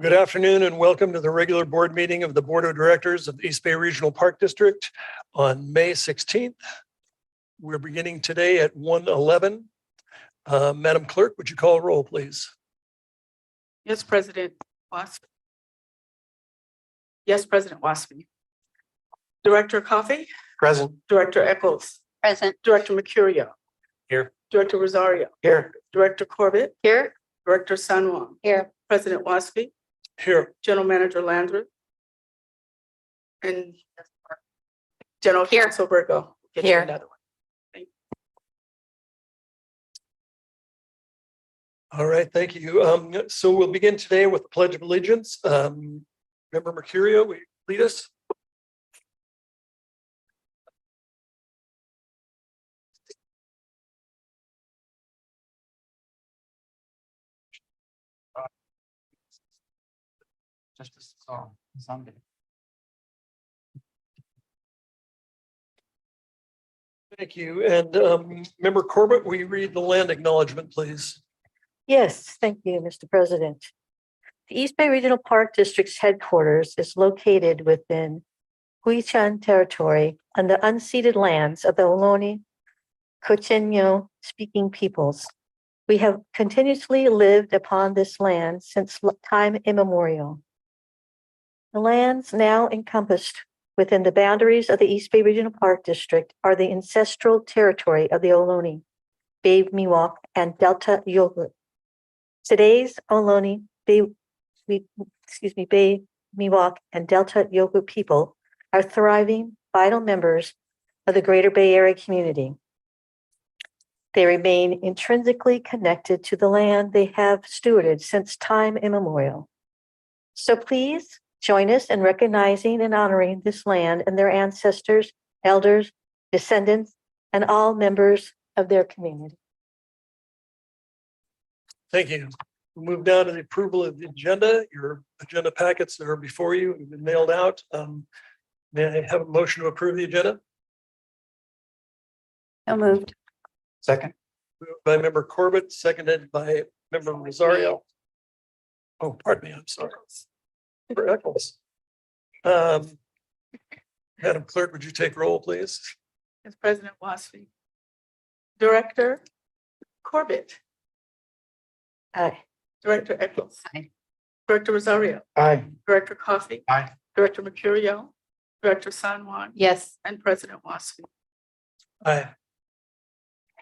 Good afternoon and welcome to the regular board meeting of the Board of Directors of the East Bay Regional Park District on May 16th. We're beginning today at 1:11. Madam Clerk, would you call roll, please? Yes, President Wasp. Yes, President Waspy. Director Coffey, Present. Director Eccles, Present. Director Mercurio. Here. Director Rosario, Here. Director Corbett, Here. Director San Juan, Here. President Waspy, Here. General Manager Landry, and General Here. Counsel Virgo. Get you Here. another one. All right, thank you. So we'll begin today with the Pledge of Allegiance. Member Mercurio, will you lead us? Just a song, Sunday. Thank you. And Member Corbett, will you read the land acknowledgement, please? Yes, thank you, Mr. President. The East Bay Regional Park District's headquarters is located within Huichan territory on the unceded lands of the Ohlone Cochino speaking peoples. We have continuously lived upon this land since time immemorial. The lands now encompassed within the boundaries of the East Bay Regional Park District are the ancestral territory of the Ohlone, Bay Miwok, and Delta Yogurt. Today's Ohlone, Bay Miwok, and Delta Yogurt people are thriving, vital members of the Greater Bay Area community. They remain intrinsically connected to the land they have stewarded since time immemorial. So please join us in recognizing and honoring this land and their ancestors, elders, descendants, and all members of their community. Thank you. We'll move down to the approval of the agenda. Your agenda packets that are before you have been mailed out. May I have a motion to approve the agenda? So moved. Second. Moved by Member Corbett, seconded by Member Rosario. Oh, pardon me, I'm sorry. Member Eccles. Madam Clerk, would you take roll, please? Yes, President Waspy. Director Corbett, Aye. Director Eccles. Aye. Director Rosario, Aye. Director Coffey, Aye. Director Mercurio, Director San Juan, Yes. and President Waspy. Aye.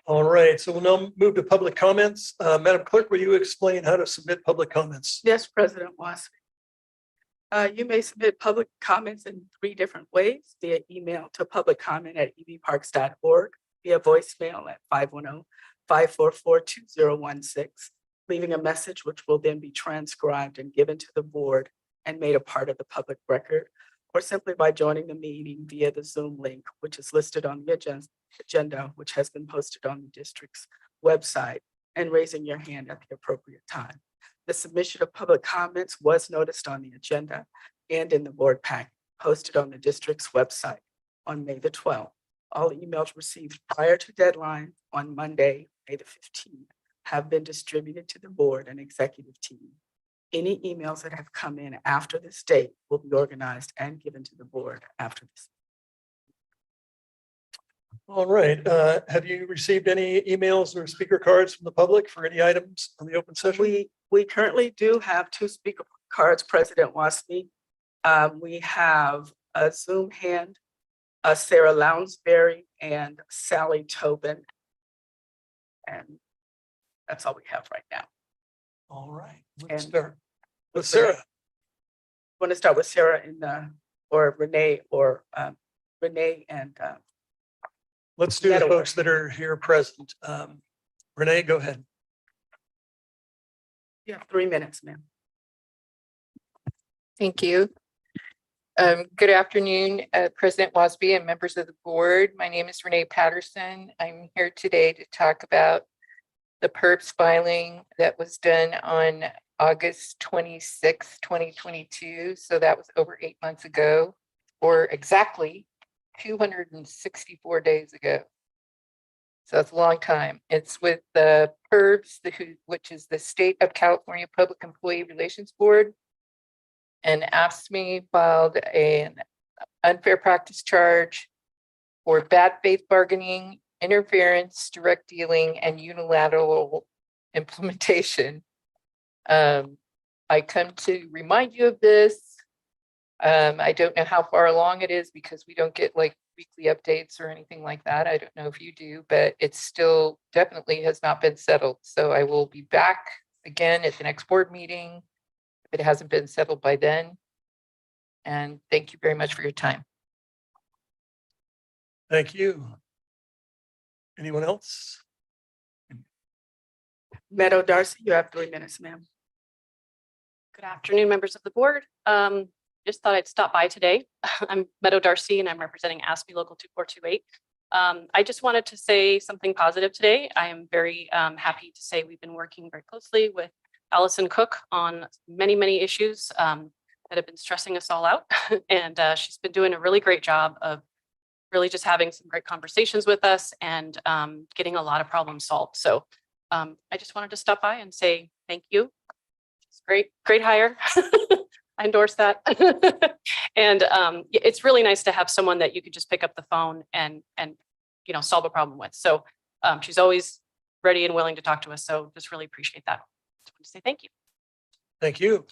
All right, so we'll now move to public comments. Madam Clerk, will you explain how to submit public comments? Yes, President Waspy. You may submit public comments in 3 different ways: via email to publiccomment@ebparks.org, via voicemail at 510-544-2016, leaving a message which will then be transcribed and given to the board and made a part of the public record, or simply by joining the meeting via the Zoom link, which is listed on the agenda, which has been posted on the district's website, and raising your hand at the appropriate time. The submission of public comments was noticed on the agenda and in the board pack posted on the district's website on May the 12th. All emails received prior to deadline on Monday, May the 15th, have been distributed to the board and executive team. Any emails that have come in after this date will be organized and given to the board after this. All right, have you received any emails or speaker cards from the public for any items on the open session? We currently do have 2 speaker cards, President Waspy. We have a Zoom hand, Sarah Lounsbury and Sally Tobin. And that's all we have right now. All right, And- let's start with Sarah. Want to start with Sarah or Renee and Let's do the Meadow. folks that are here present. Renee, go ahead. you have 3 minutes, ma'am. Thank you. Good afternoon, President Wasby and members of the board. My name is Renee Patterson. I'm here today to talk about the PERPS filing that was done on August 26, 2022. So that was over 8 months ago, or exactly 264 days ago. So that's a long time. It's with the PERBS, which is the State of California Public Employee Relations Board. and AFSCME filed an unfair practice charge for bad faith bargaining, interference, direct dealing, and unilateral implementation. I come to remind you of this. I don't know how far along it is because we don't get like weekly updates or anything like that. I don't know if you do, but it still definitely has not been settled. So I will be back again at the next board meeting if it hasn't been settled by then. And thank you very much for your time. Thank you. Anyone else? Meadow Darcy, you have 3 minutes, ma'am. Good afternoon, members of the board. Just thought I'd stop by today. I'm Meadow Darcy and I'm representing ASPE Local 2428. I just wanted to say something positive today. I am very happy to say we've been working very closely with Allison Cook on many issues that have been stressing us all out. And she's been doing a really great job of really just having some great conversations with us and getting a lot of problems solved. So I just wanted to stop by and say thank you. It's great hire. I endorse that. And it's really nice to have someone that you could just pick up the phone and solve a problem with. So she's always ready and willing to talk to us. So just really appreciate that. Just want to say thank you. Thank you.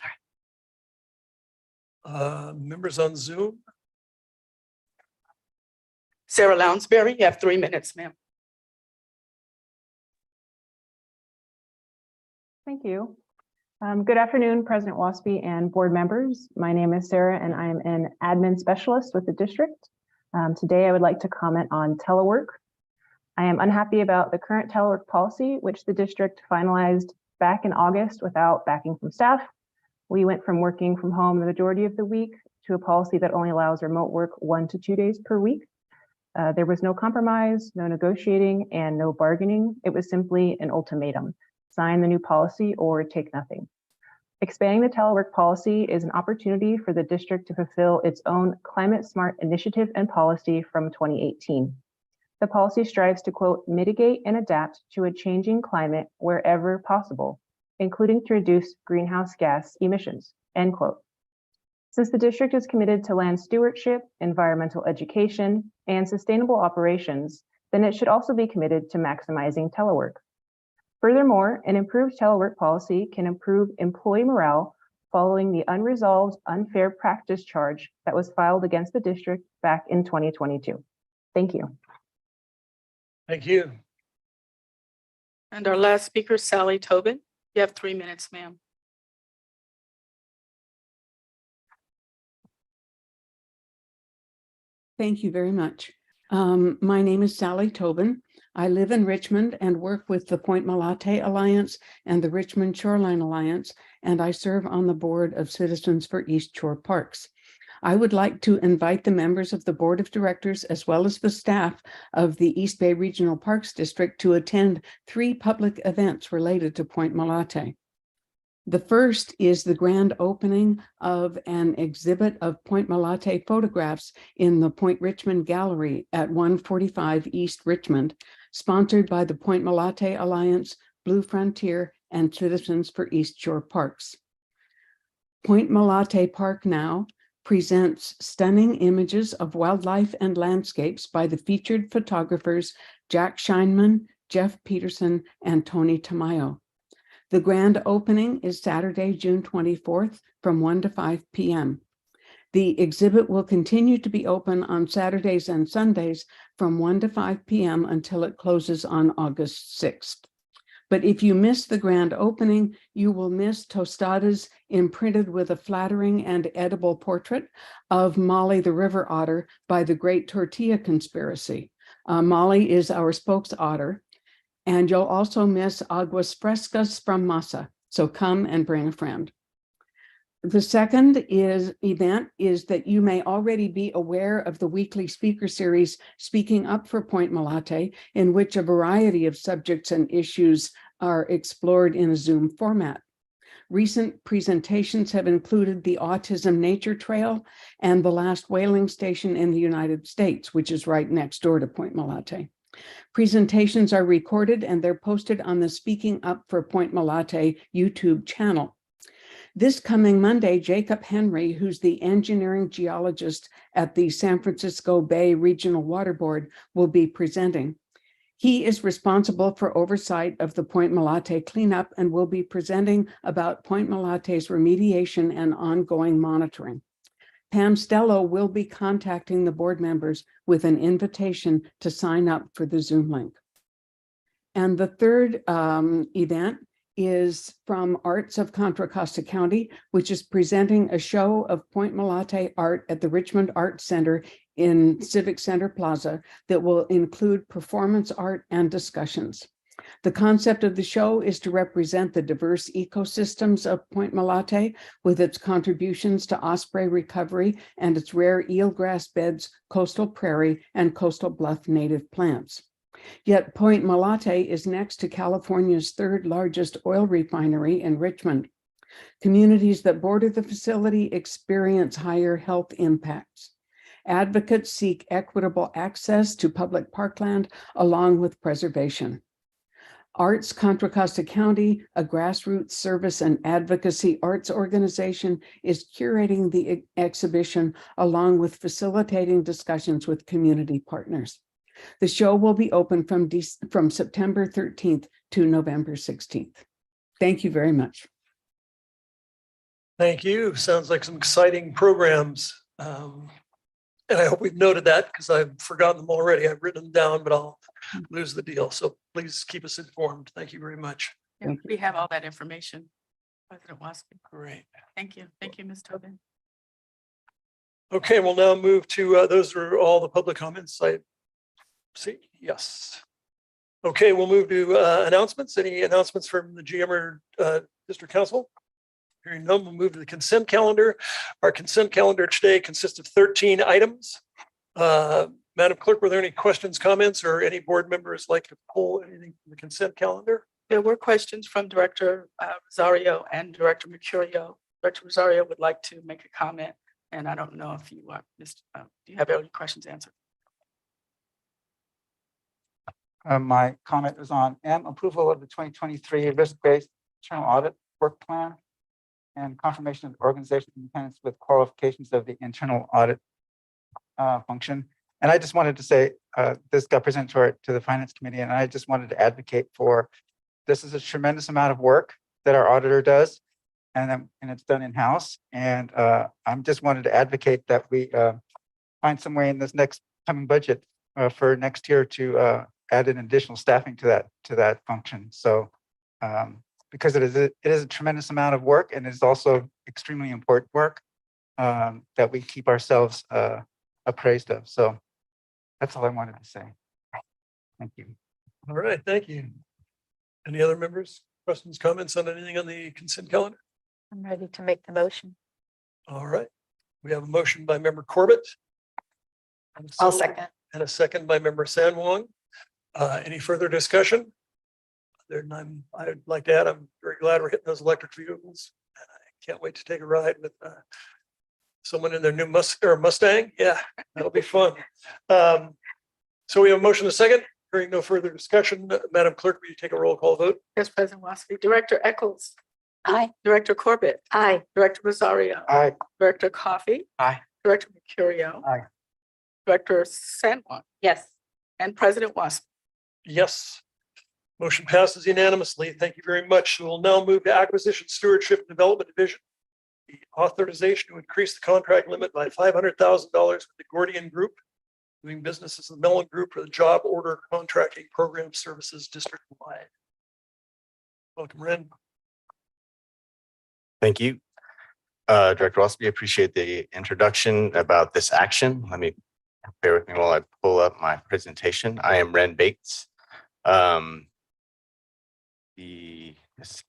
Members on Zoom? Sarah Lounsbury, you have 3 minutes, ma'am. Thank you. Good afternoon, President Waspy and board members. My name is Sarah and I am an admin specialist with the district. Today, I would like to comment on telework. I am unhappy about the current telework policy, which the district finalized back in August without backing from staff. We went from working from home the majority of the week to a policy that only allows remote work 1 to 2 days per week. There was no compromise, no negotiating, and no bargaining. It was simply an ultimatum: sign the new policy or take nothing. Expanding the telework policy is an opportunity for the district to fulfill its own climate smart initiative and policy from 2018. The policy strives to, quote, mitigate and adapt to a changing climate wherever possible, including to reduce greenhouse gas emissions, end quote. Since the district is committed to land stewardship, environmental education, and sustainable operations, then it should also be committed to maximizing telework. Furthermore, an improved telework policy can improve employee morale following the unresolved unfair practice charge that was filed against the district back in 2022. Thank you. Thank you. And our last speaker, Sally Tobin, you have 3 minutes, ma'am. Thank you very much. My name is Sally Tobin. I live in Richmond and work with the Point Malate Alliance and the Richmond Shoreline Alliance, and I serve on the board of Citizens for East Shore Parks. I would like to invite the members of the board of directors as well as the staff of the East Bay Regional Parks District to attend 3 public events related to Point Malate. The first is the grand opening of an exhibit of Point Malate photographs in the Point Richmond Gallery at 145 East Richmond, sponsored by the Point Malate Alliance, Blue Frontier, and Citizens for East Shore Parks. Point Malate Park Now presents stunning images of wildlife and landscapes by the featured photographers Jack Scheinman, Jeff Peterson, and Tony Tamayo. The grand opening is Saturday, June 24th from 1 to 5 p.m. The exhibit will continue to be open on Saturdays and Sundays from 1 to 5 p.m. until it closes on August 6th. But if you miss the grand opening, you will miss tostadas imprinted with a flattering and edible portrait of Molly the river otter by the Great Tortilla Conspiracy. Molly is our spokes otter. And you'll also miss aguas frescas from Masa. So come and bring a friend. The second event is that you may already be aware of the weekly speaker series, Speaking Up for Point Malate, in which a variety of subjects and issues are explored in a Zoom format. Recent presentations have included the Autism Nature Trail and the last whaling station in the United States, which is right next door to Point Malate. Presentations are recorded and they're posted on the Speaking Up for Point Malate YouTube channel. This coming Monday, Jacob Henry, who's the engineering geologist at the San Francisco Bay Regional Water Board, will be presenting. He is responsible for oversight of the Point Malate cleanup and will be presenting about Point Malate's remediation and ongoing monitoring. Pam Stello will be contacting the board members with an invitation to sign up for the Zoom link. And the third event is from Arts of Contra Costa County, which is presenting a show of Point Malate art at the Richmond Arts Center in Civic Center Plaza that will include performance art and discussions. The concept of the show is to represent the diverse ecosystems of Point Malate with its contributions to osprey recovery and its rare eelgrass beds, coastal prairie, and coastal bluff native plants. Yet Point Malate is next to California's third largest oil refinery in Richmond. Communities that border the facility experience higher health impacts. Advocates seek equitable access to public parkland along with preservation. Arts Contra Costa County, a grassroots service and advocacy arts organization, is curating the exhibition along with facilitating discussions with community partners. The show will be open from September 13th to November 16th. Thank you very much. Thank you. Sounds like some exciting programs. And I hope we've noted that because I've forgotten them already. I've written them down, but I'll lose the deal. So please keep us informed. Thank you very much. Yeah, we have all that information. President Waspi. Great. Thank you. Thank you, Ms. Tobin. Okay, we'll now move to, those are all the public comments I see. Yes. Okay, we'll move to announcements. Any announcements from the GM or District Council? Hearing none, we'll move to the consent calendar. Our consent calendar today consists of 13 items. Madam Clerk, were there any questions, comments, or any board members like to pull anything from the consent calendar? There were questions from Director Rosario and Director Mercurio. Director Rosario would like to make a comment, and I don't know if you are, do you have any questions answered? My comment was on M, approval of the 2023 risk-based internal audit work plan and confirmation of organizational independence with qualifications of the internal audit function. And I just wanted to say, this got presented to the Finance Committee, and I just wanted to advocate for, this is a tremendous amount of work that our auditor does, and it's done in-house. And I'm just wanted to advocate that we find some way in this next coming budget for next year to add an additional staffing to that function. So because it is a tremendous amount of work, and it's also extremely important work that we keep ourselves appraised of. So that's all I wanted to say. Thank you. All right, thank you. Any other members, questions, comments on anything on the consent calendar? I'm ready to make the motion. All right, we have a motion by Member Corbett. I'll second. And a second by Member San Wong. Any further discussion? I'd like to add, I'm very glad we're hitting those electric vehicles. And I can't wait to take a ride with someone in their new Mustang. Yeah, that'll be fun. So we have a motion, a second. Hearing no further discussion, Madam Clerk, will you take a roll call vote? Yes, President Waspi. Director Eccles. Aye. Director Corbett. Aye. Director Rosario. Aye. Director Coffey. Aye. Director Mercurio. Aye. Director San Juan. Yes. And President Waspi. Yes. Motion passes unanimously. Thank you very much. We'll now move to Acquisition Stewardship and Development Division. The authorization to increase the contract limit by $500,000 with the Gordian Group, doing business as the Mellon Group for the Job Order Contracting Program Services district-wide. Welcome, Ren. Thank you. Director Waspi, appreciate the introduction about this action. Let me bear with me while I pull up my presentation. I am Ren Bates, the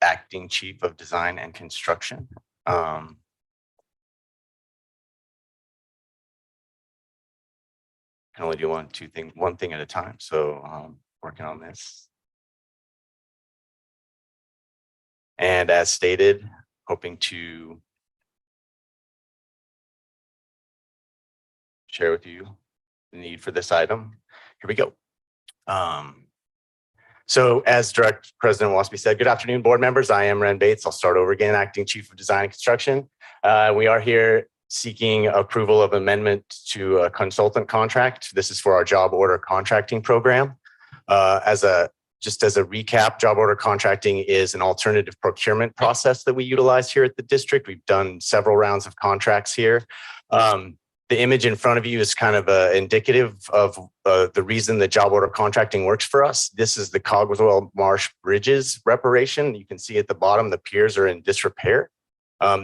acting chief of design and construction. Can only do one thing at a time. So working on this. And as stated, hoping to share with you the need for this item. Here we go. So as Direct President Wasby said, good afternoon, board members. I am Ren Bates. I'll start over again, Acting Chief of Design and Construction. We are here seeking approval of amendment to a consultant contract. This is for our job order contracting program. Just as a recap, job order contracting is an alternative procurement process that we utilize here at the district. We've done several rounds of contracts here. The image in front of you is kind of indicative of the reason the job order contracting works for us. This is the Cogswell Marsh Bridges reparation. You can see at the bottom, the piers are in disrepair.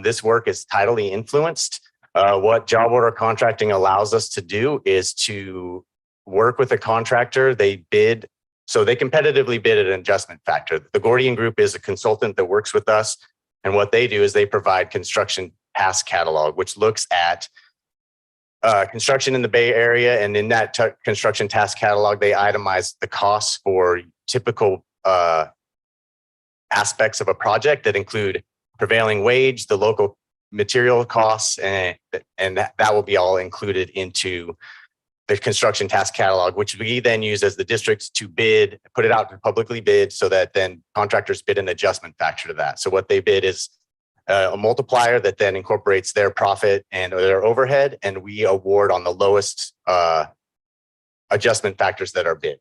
This work is tidally influenced. What job order contracting allows us to do is to work with a contractor. They competitively bid at an adjustment factor. The Gordian Group is a consultant that works with us. And what they do is they provide construction task catalog, which looks at construction in the Bay Area. And in that construction task catalog, they itemize the costs for typical aspects of a project that include prevailing wage, the local material costs, and that will be all included into the construction task catalog, which we then use as the districts to bid, put it out to publicly bid so that then contractors bid an adjustment factor to that. So what they bid is a multiplier that then incorporates their profit and their overhead, and we award on the lowest adjustment factors that are bid.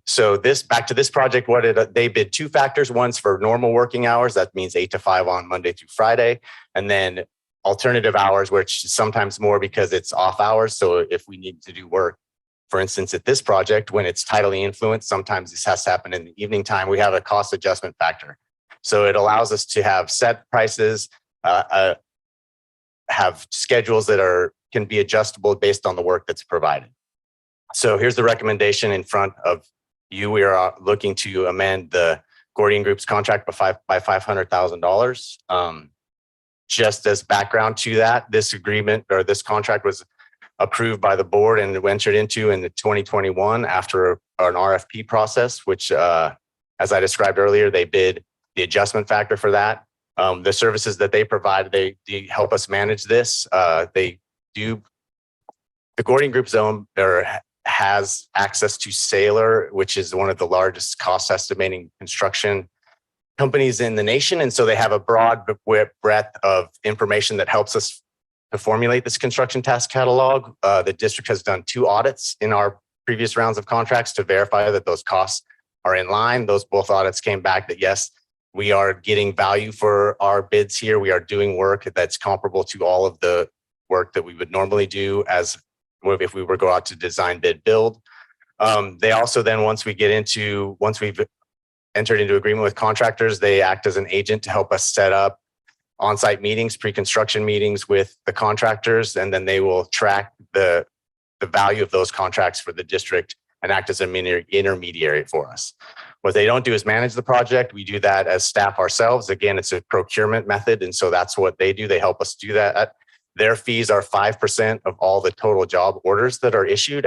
So back to this project, they bid two factors. One's for normal working hours. That means 8 to 5 on Monday through Friday. And then alternative hours, which is sometimes more because it's off hours. So if we need to do work, for instance, at this project, when it's tidally influenced, sometimes this has to happen in the evening time. We have a cost adjustment factor. So it allows us to have set prices, have schedules that can be adjustable based on the work that's provided. So here's the recommendation in front of you. We are looking to amend the Gordian Group's contract by $500,000. Just as background to that, this agreement or this contract was approved by the board and entered into in 2021 after an RFP process, which, as I described earlier, they bid the adjustment factor for that. The services that they provide, they help us manage this. The Gordian Group has access to Sailor, which is one of the largest cost estimating construction companies in the nation. And so they have a broad breadth of information that helps us to formulate this construction task catalog. The district has done 2 audits in our previous rounds of contracts to verify that those costs are in line. Both audits came back that yes, we are getting value for our bids here. We are doing work that's comparable to all of the work that we would normally do as if we were to go out to design, bid, build. They also then, once we've entered into agreement with contractors, they act as an agent to help us set up on-site meetings, pre-construction meetings with the contractors, and then they will track the value of those contracts for the district and act as an intermediary for us. What they don't do is manage the project. We do that as staff ourselves. Again, it's a procurement method, and so that's what they do. They help us do that. Their fees are 5% of all the total job orders that are issued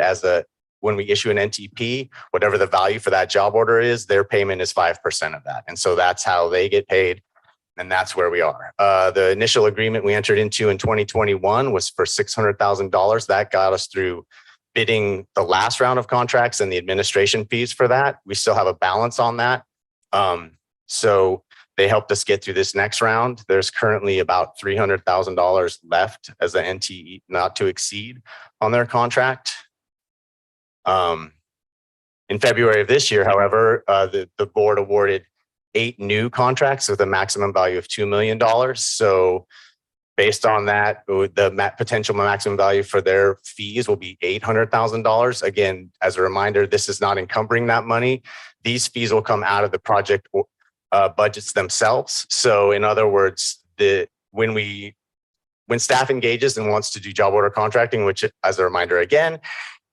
when we issue an NTP, whatever the value for that job order is, their payment is 5% of that. And so that's how they get paid. And that's where we are. The initial agreement we entered into in 2021 was for $600,000. That got us through bidding the last round of contracts and the administration fees for that. We still have a balance on that. So they helped us get through this next round. There's currently about $300,000 left as an NTE not to exceed on their contract. In February of this year, however, the board awarded 8 new contracts with a maximum value of $2 million. So based on that, the potential maximum value for their fees will be $800,000. Again, as a reminder, this is not encumbering that money. These fees will come out of the project budgets themselves. So in other words, when staff engages and wants to do job order contracting, which as a reminder again,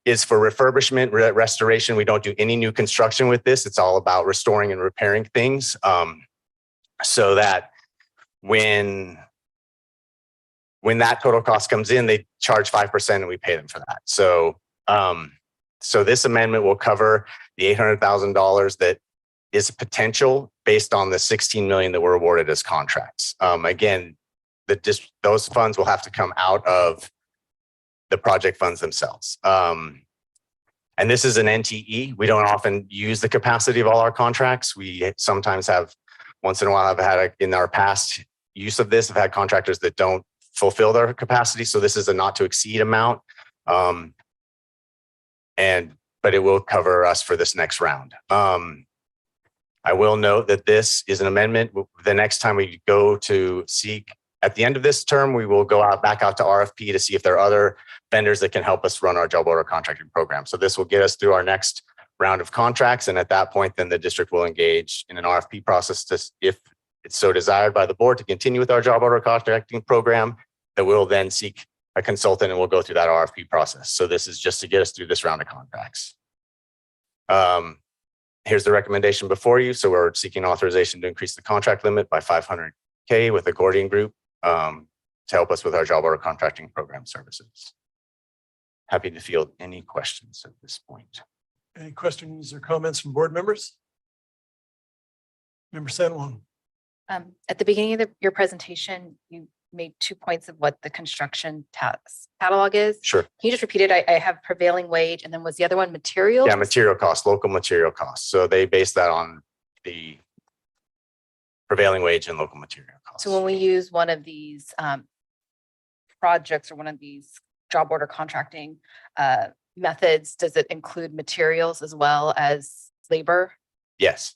is for refurbishment, restoration. We don't do any new construction with this. It's all about restoring and repairing things. So that when that total cost comes in, they charge 5% and we pay them for that. So this amendment will cover the $800,000 that is potential based on the $16 million that were awarded as contracts. Again, those funds will have to come out of the project funds themselves. And this is an NTE. We don't often use the capacity of all our contracts. We sometimes have, once in a while, have had in our past use of this, have had contractors that don't fulfill their capacity. So this is a not to exceed amount. But it will cover us for this next round. I will note that this is an amendment. The next time we go to seek, at the end of this term, we will go back out to RFP to see if there are other vendors that can help us run our job order contracting program. So this will get us through our next round of contracts. And at that point, then the district will engage in an RFP process to, if it's so desired by the board, to continue with our job order contracting program, that we'll then seek a consultant and we'll go through that RFP process. So this is just to get us through this round of contracts. Here's the recommendation before you. So we're seeking authorization to increase the contract limit by $500K with the Gordian Group to help us with our job order contracting program services. Happy to field any questions at this point. Any questions or comments from board members? Member San Juan. At the beginning of your presentation, you made 2 points of what the construction task catalog is. Sure. Can you just repeat it? I have prevailing wage, and then was the other one materials? Yeah, material costs, local material costs. So they base that on the prevailing wage and local material costs. So when we use one of these projects or one of these job order contracting methods, does it include materials as well as labor? Yes.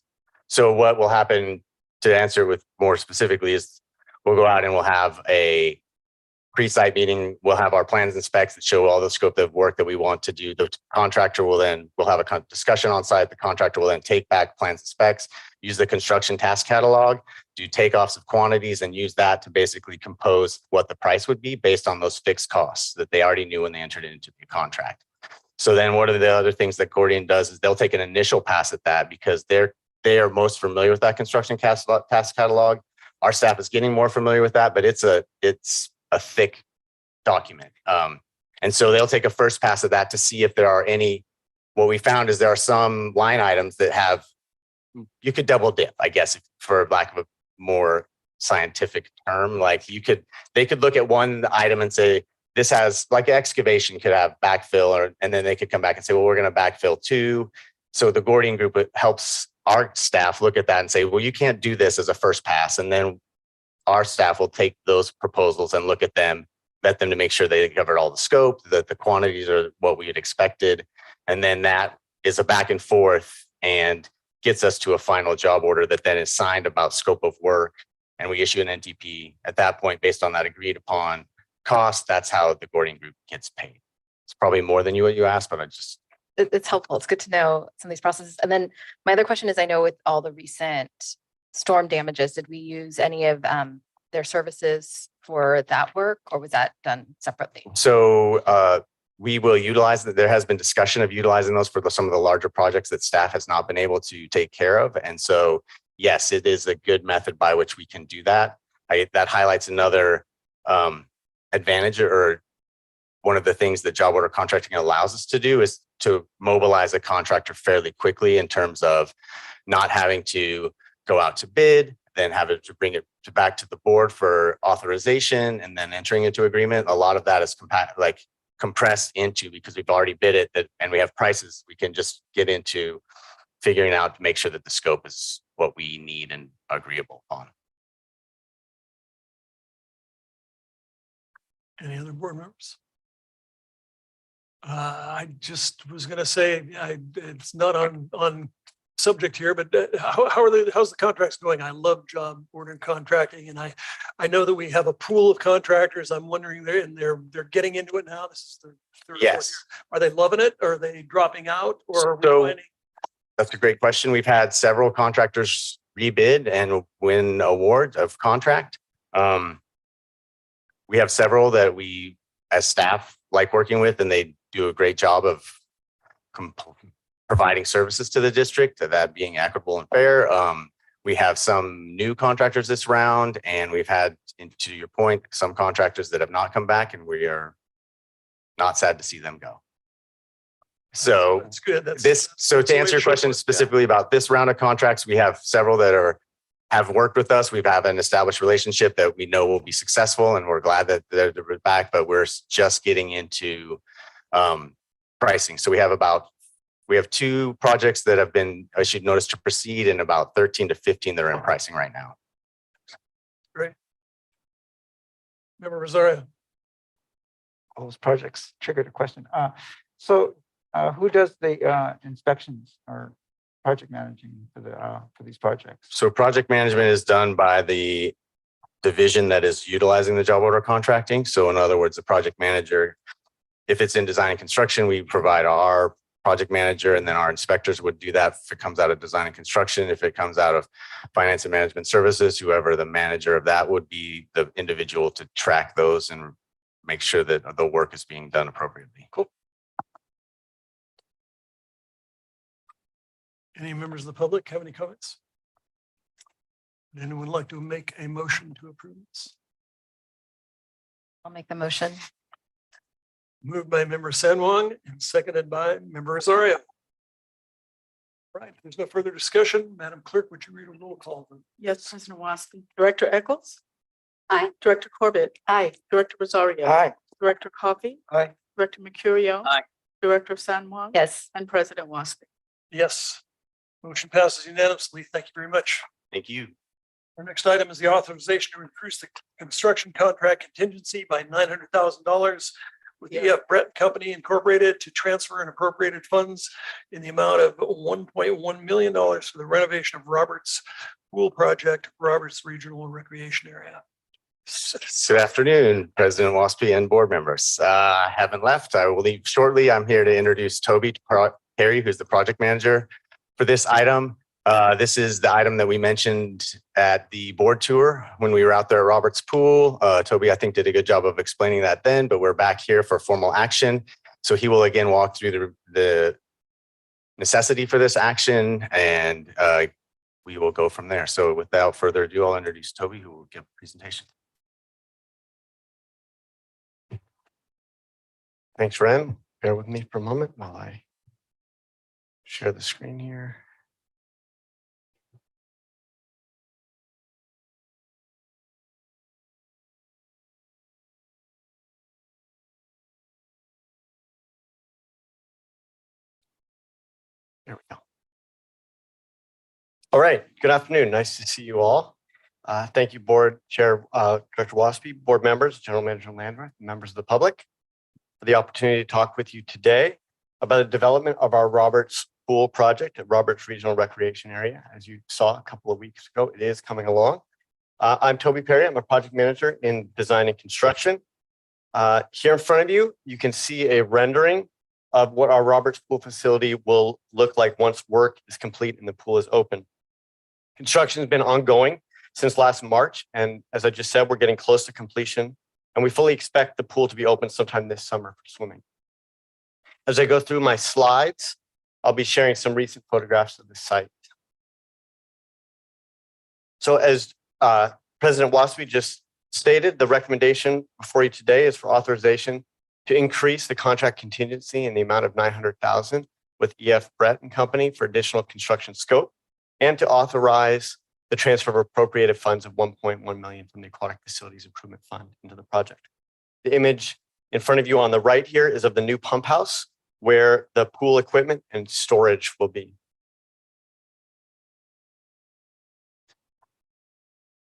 So what will happen, to answer with more specifically, is we'll go out and we'll have a pre-site meeting. We'll have our plans and specs that show all the scope of work that we want to do. The contractor will then, we'll have a discussion on site. The contractor will then take back plans and specs, use the construction task catalog, do takeoffs of quantities, and use that to basically compose what the price would be based on those fixed costs that they already knew when they entered into the contract. So then one of the other things that Gordian does is they'll take an initial pass at that because they are most familiar with that construction task catalog. Our staff is getting more familiar with that, but it's a thick document. And so they'll take a first pass at that to see if there are any, what we found is there are some line items that have, you could double dip, I guess, for lack of a more scientific term. Like they could look at one item and say, this has, like excavation could have backfill, and then they could come back and say, well, we're going to backfill too. So the Gordian Group helps our staff look at that and say, well, you can't do this as a first pass. And then our staff will take those proposals and look at them, vet them to make sure they covered all the scope, that the quantities are what we had expected. And then that is a back and forth and gets us to a final job order that then is signed about scope of work. And we issue an NTP at that point based on that agreed upon cost. That's how the Gordian Group gets paid. It's probably more than what you asked, but It's helpful. It's good to know some of these processes. And then my other question is, I know with all the recent storm damages, did we use any of their services for that work, or was that done separately? So we will utilize that. There has been discussion of utilizing those for some of the larger projects that staff has not been able to take care of. And so, yes, it is a good method by which we can do that. That highlights another advantage, or one of the things that job order contracting allows us to do is to mobilize a contractor fairly quickly in terms of not having to go out to bid, then have it to bring it back to the board for authorization and then entering into agreement. A lot of that is compressed into, because we've already bid it and we have prices, we can just get into figuring out to make sure that the scope is what we need and agreeable on. Any other board members? I just was going to say, it's not on subject here, but how's the contracts going? I love job order contracting, and I know that we have a pool of contractors. I'm wondering, they're getting into it now. This is their third or fourth Yes. year. Are they loving it? Or are they dropping out? Or are we So- finding? That's a great question. We've had several contractors rebid and win awards of contract. We have several that we, as staff, like working with, and they do a great job of providing services to the district, that being equitable and fair. We have some new contractors this round, and we've had, to your point, some contractors that have not come back, and we are not sad to see them go. So That's good. to answer your question specifically about this round of contracts, we have several that have worked with us. We have an established relationship that we know will be successful, and we're glad that they're back, but we're just getting into pricing. So we have about We have 2 projects that have been issued notice to proceed and about 13 to 15 that are in pricing right now. Member Rosario. All those projects triggered a question. So who does the inspections or project managing for these projects? So project management is done by the division that is utilizing the job order contracting. So in other words, the project manager, if it's in design and construction, we provide our project manager, and then our inspectors would do that if it comes out of design and construction. If it comes out of finance and management services, whoever the manager of that would be the individual to track those and make sure that the work is being done appropriately. Cool. Any members of the public have any comments? Would anyone like to make a motion to approve this? I'll make the motion. Moved by member San Wong and seconded by member Rosario. Right, if there's no further discussion. Madam Clerk, would you read a roll call? Yes, President Waspi. Director Eccles? Aye. Director Corbett? Aye. Director Rosario? Aye. Director Coffey? Aye. Director Mercurio? Aye. Director San Juan? Yes. And President Waspi. Yes. Motion passes unanimously. Thank you very much. Thank you. Our next item is the authorization to increase the construction contract contingency by $900,000 with EF Brett Company Incorporated to transfer and appropriated funds in the amount of $1.1 million for the renovation of Roberts Pool Project, Roberts Regional Recreation Area. Good afternoon, President Waspi and board members. I haven't left. I will leave shortly. I'm here to introduce Toby Perry, who's the project manager for this item. This is the item that we mentioned at the board tour when we were out there at Roberts Pool. Toby, I think, did a good job of explaining that then, but we're back here for formal action. So he will again walk through the necessity for this action, and we will go from there. So without further ado, I'll introduce Toby, who will give a presentation. Thanks, Ren. Bear with me for a moment while I share the screen here. There we go. All right. Good afternoon. Nice to see you all. Thank you, Board Chair Director Waspi, board members, General Manager Landreth, members of the public, for the opportunity to talk with you today about the development of our Roberts Pool project at Roberts Regional Recreation Area. As you saw a couple of weeks ago, it is coming along. I'm Toby Perry. I'm a project manager in design and construction. Here in front of you, you can see a rendering of what our Roberts Pool facility will look like once work is complete and the pool is open. Construction has been ongoing since last March, and as I just said, we're getting close to completion, and we fully expect the pool to be open sometime this summer for swimming. As I go through my slides, I'll be sharing some recent photographs of the site. So as President Waspi just stated, the recommendation before you today is for authorization to increase the contract contingency in the amount of $900,000 with EF Brett and Company for additional construction scope, and to authorize the transfer of appropriated funds of $1.1 million from the Aquatic Facilities Improvement Fund into the project. The image in front of you on the right here is of the new pump house where the pool equipment and storage will be.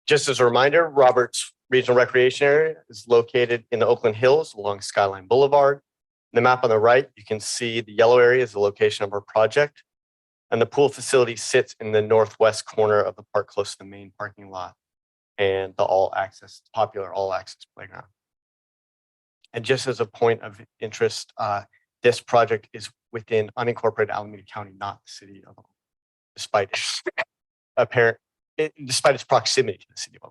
Just as a reminder, Roberts Regional Recreation Area is located in the Oakland Hills along Skyline Boulevard. In the map on the right, you can see the yellow area is the location of our project, and the pool facility sits in the northwest corner of the park close to the main parking lot and the popular all-access playground. And just as a point of interest, this project is within unincorporated Alameda County, not the city of Oakland, despite its proximity to the city of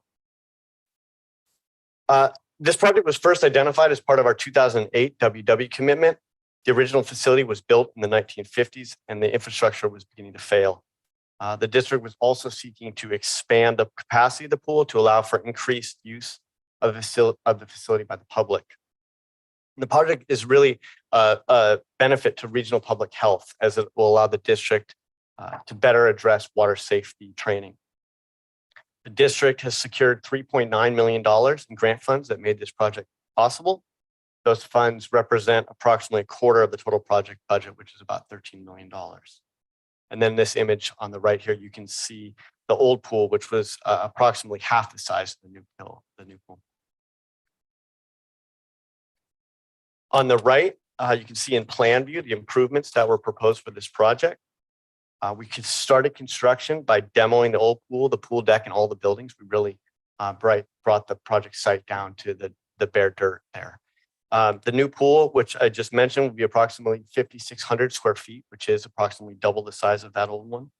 Oakland. This project was first identified as part of our 2008 WW commitment. The original facility was built in the 1950s and the infrastructure was beginning to fail. The district was also seeking to expand the capacity of the pool to allow for increased use of the facility by the public. The project is really a benefit to regional public health, as it will allow the district to better address water safety training. The district has secured $3.9 million in grant funds that made this project possible. Those funds represent approximately a quarter of the total project budget, which is about $13 million. And then this image on the right here, you can see the old pool, which was approximately half the size of the new pool. On the right, you can see in plan view the improvements that were proposed for this project. We started construction by demoing the old pool, the pool deck, and all the buildings. We really brought the project site down to the bare dirt there. The new pool, which I just mentioned, will be approximately 5,600 square feet, which is approximately double the size of that old one.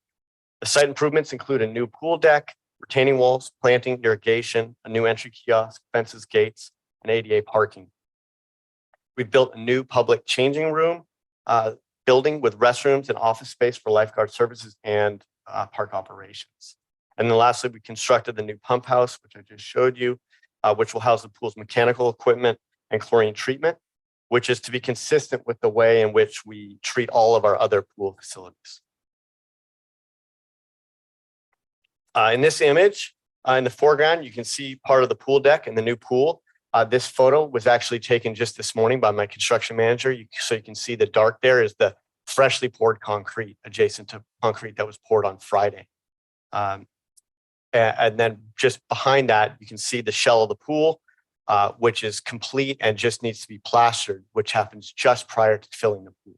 The site improvements include a new pool deck, retaining walls, planting, irrigation, a new entry kiosk, fences, gates, and ADA parking. We built a new public changing room building with restrooms and office space for lifeguard services and park operations. And then lastly, we constructed the new pump house, which I just showed you, which will house the pool's mechanical equipment and chlorine treatment, which is to be consistent with the way in which we treat all of our other pool facilities. In this image, in the foreground, you can see part of the pool deck and the new pool. This photo was actually taken just this morning by my construction manager. So you can see the dark there is the freshly poured concrete adjacent to concrete that was poured on Friday. And then just behind that, you can see the shell of the pool, which is complete and just needs to be plastered, which happens just prior to filling the pool.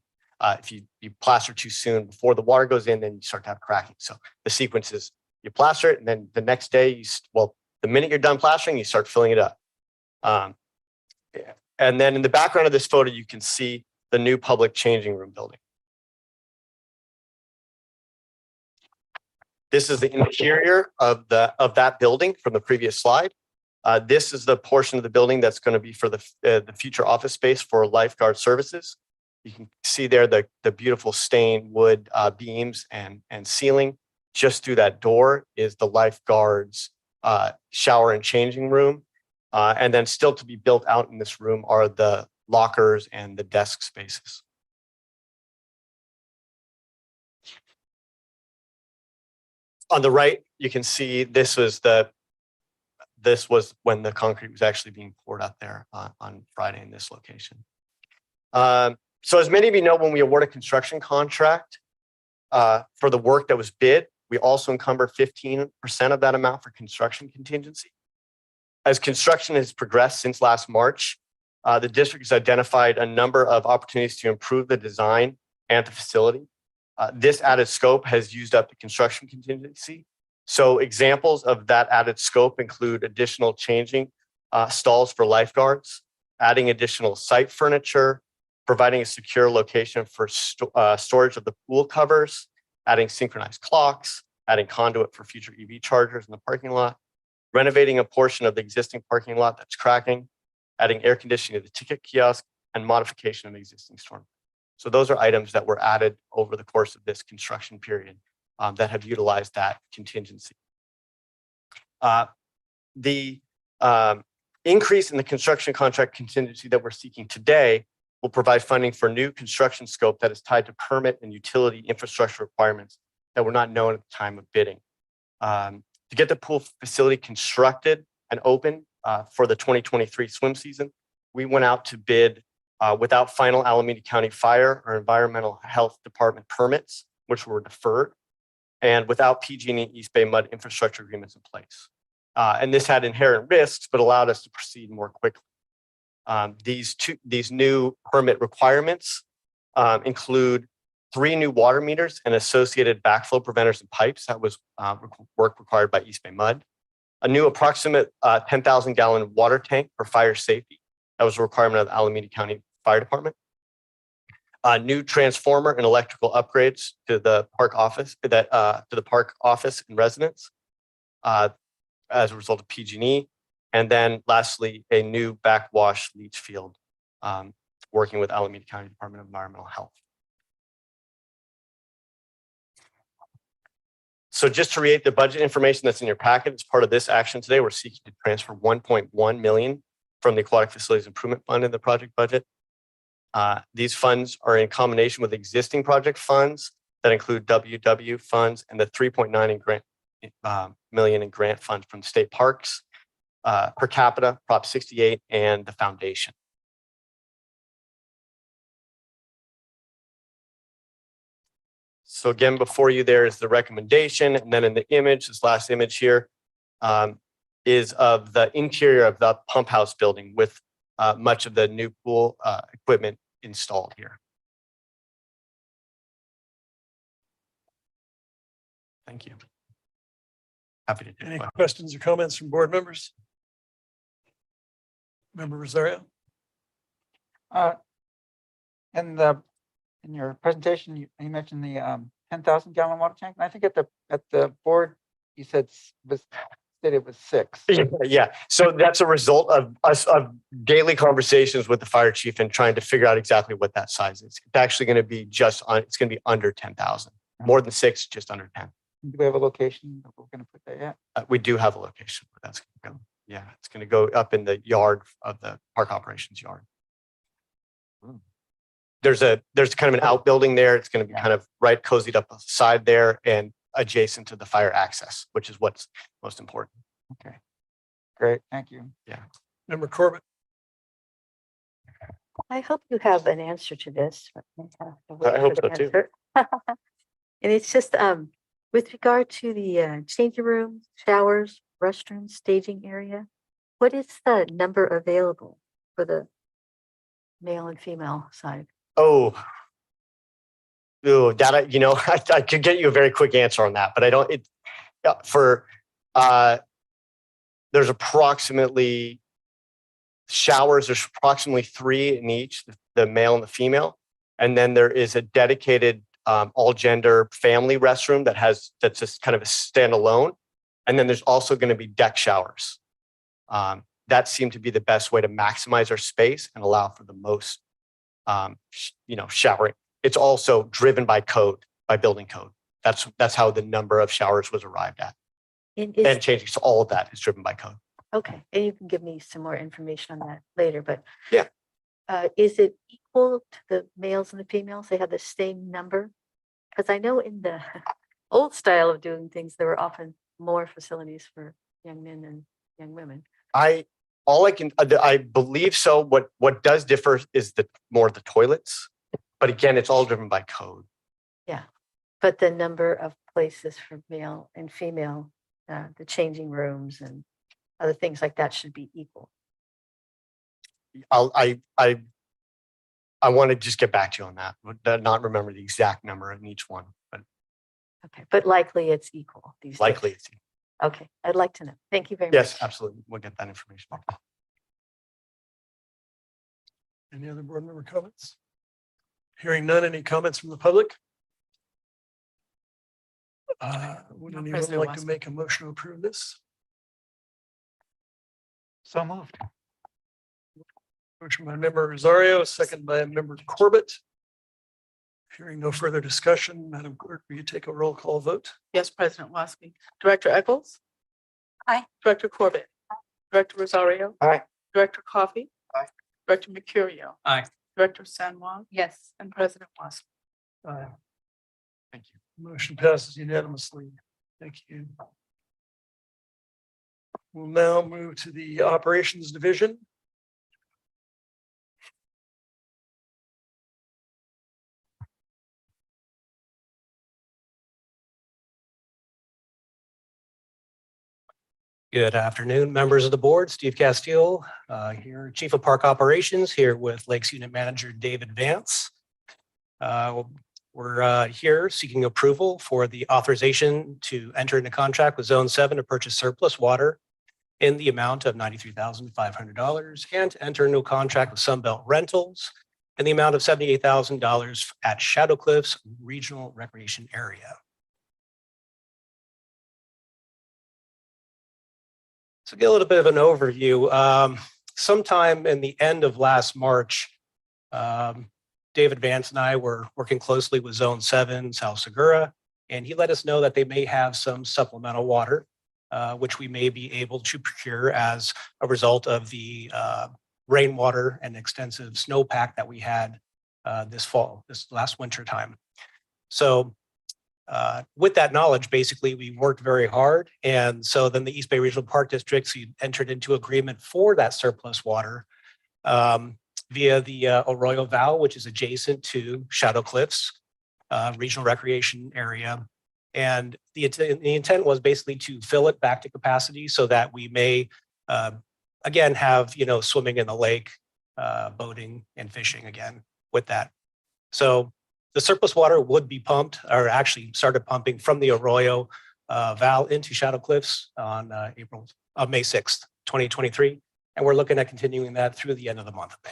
If you plaster too soon before the water goes in, then you start to have cracking. So the sequence is you plaster it, and then the next day, the minute you're done plastering, you start filling it up. And then in the background of this photo, you can see the new public changing room building. This is the interior of that building from the previous slide. This is the portion of the building that's going to be for the future office space for lifeguard services. You can see there the beautiful stained wood beams and ceiling. Just through that door is the lifeguards shower and changing room. And then still to be built out in this room are the lockers and the desk spaces. On the right, you can see this was when the concrete was actually being poured out there on Friday in this location. So as many of you know, when we award a construction contract for the work that was bid, we also encumber 15% of that amount for construction contingency. As construction has progressed since last March, the district has identified a number of opportunities to improve the design and the facility. This added scope has used up the construction contingency. So examples of that added scope include additional changing stalls for lifeguards, adding additional site furniture, providing a secure location for storage of the pool covers, adding synchronized clocks, adding conduit for future EV chargers in the parking lot, renovating a portion of the existing parking lot that's cracking, adding air conditioning to the ticket kiosk, and modification of the existing storm. So those are items that were added over the course of this construction period that have utilized that contingency. The increase in the construction contract contingency that we're seeking today will provide funding for new construction scope that is tied to permit and utility infrastructure requirements that were not known at the time of bidding. To get the pool facility constructed and open for the 2023 swim season, we went out to bid without final Alameda County Fire or Environmental Health Department permits, which were deferred, and without PG&E East Bay Mud infrastructure agreements in place. And this had inherent risks, but allowed us to proceed more quickly. These new permit requirements include 3 new water meters and associated backflow preventers and pipes. That was work required by East Bay Mud. A new approximate 10,000 gallon water tank for fire safety. That was a requirement of the Alameda County Fire Department. New transformer and electrical upgrades to the park office and residence as a result of PG&E. And then lastly, a new backwash leach field working with Alameda County Department of Environmental Health. So just to reiterate the budget information that's in your packet, as part of this action today, we're seeking to transfer $1.1 million from the Aquatic Facilities Improvement Fund in the project budget. These funds are in combination with existing project funds that include WW funds and the $3.9 million in grant funds from state parks, per capita, Prop 68, and the foundation. So again, before you there is the recommendation, and then in the image, this last image here, is of the interior of the pump house building with much of the new pool equipment installed here. Thank you. Happy to take Any questions. questions or comments from board members? Member Rosario? In your presentation, you mentioned the 10,000 gallon water tank. And I think at the board, you said it was 6. Yeah, so that's a result of us of daily conversations with the fire chief and trying to figure out exactly what that size is. It's actually going to be it's going to be under 10,000, more than 6, just under 10. Do we have a location that we're going to put that at? We do have a location where that's going to go. Yeah, it's going to go up in the yard of the park operations yard. There's kind of an outbuilding there. It's going to be kind of right cozied up on the side there and adjacent to the fire access, which is what's most important. Okay, great, thank you. Member Corbett? I hope you have an answer to this. I hope so too. And it's just, with regard to the changing rooms, showers, restrooms, staging area, what is the number available for the male and female side? Oh, that I could get you a very quick answer on that, but I don't. There's approximately showers. There's approximately 3 in each, the male and the female, and then there is a dedicated all gender family restroom that's just kind of a standalone, and then there's also going to be deck showers. That seemed to be the best way to maximize our space and allow for the most showering. It's also driven by code, by building code. That's how the number of showers was arrived at. And changing. So all of that is driven by code. Okay, and you can give me some more information on that later, but. Yeah. Is it equal to the males and the females? They have the same number? Because I know in the old style of doing things, there were often more facilities for young men and young women. I believe so. What does differ is more the toilets, but again, it's all driven by code. Yeah, but the number of places for male and female, the changing rooms and other things like that should be equal. I want to just get back to you on that. Not remember the exact number in each one, but Okay, but likely it's equal these days. likely it's Okay, I'd like to know. Thank you very much. yes, absolutely. We'll get that information. Any other board member comments? Hearing none, any comments from the public? Would anyone President like to Wasserman. make a motion to approve this? So moved. Motion by member Rosario, second by member Corbett. Hearing no further discussion, Madam Clerk, will you take a roll call vote? Yes, President Wasby. Director Eccles? Aye. Director Corbett? Director Rosario? Aye. Director Coffey? Aye. Director Mercurio? Aye. Director San Juan? Yes. And President Wasby. Aye. Thank you. Motion passes unanimously. Thank you. We'll now move to the Operations Division. Good afternoon, members of the board. Steve Castile, here, Chief of Park Operations, here with Lakes Unit Manager David Vance. We're here seeking approval for the authorization to enter into contract with Zone 7 to purchase surplus water in the amount of $93,500 and to enter into a contract with Sunbelt Rentals in the amount of $78,000 at Shadow Cliffs Regional Recreation Area. So get a little bit of an overview. Sometime in the end of last March, David Vance and I were working closely with Zone 7, South Segura, and he let us know that they may have some supplemental water, which we may be able to procure as a result of the rainwater and extensive snowpack that we had this last winter time. So with that knowledge, basically, we worked very hard. And so then the East Bay Regional Park District entered into agreement for that surplus water via the Arroyo Val, which is adjacent to Shadow Cliffs. regional recreation area. And the intent was basically to fill it back to capacity so that we may, again, have, swimming in the lake, boating and fishing again with that. So the surplus water would be pumped, or actually started pumping from the Arroyo Val into Shadow Cliffs on May 6th, 2023. And we're looking at continuing that through the end of the month of May.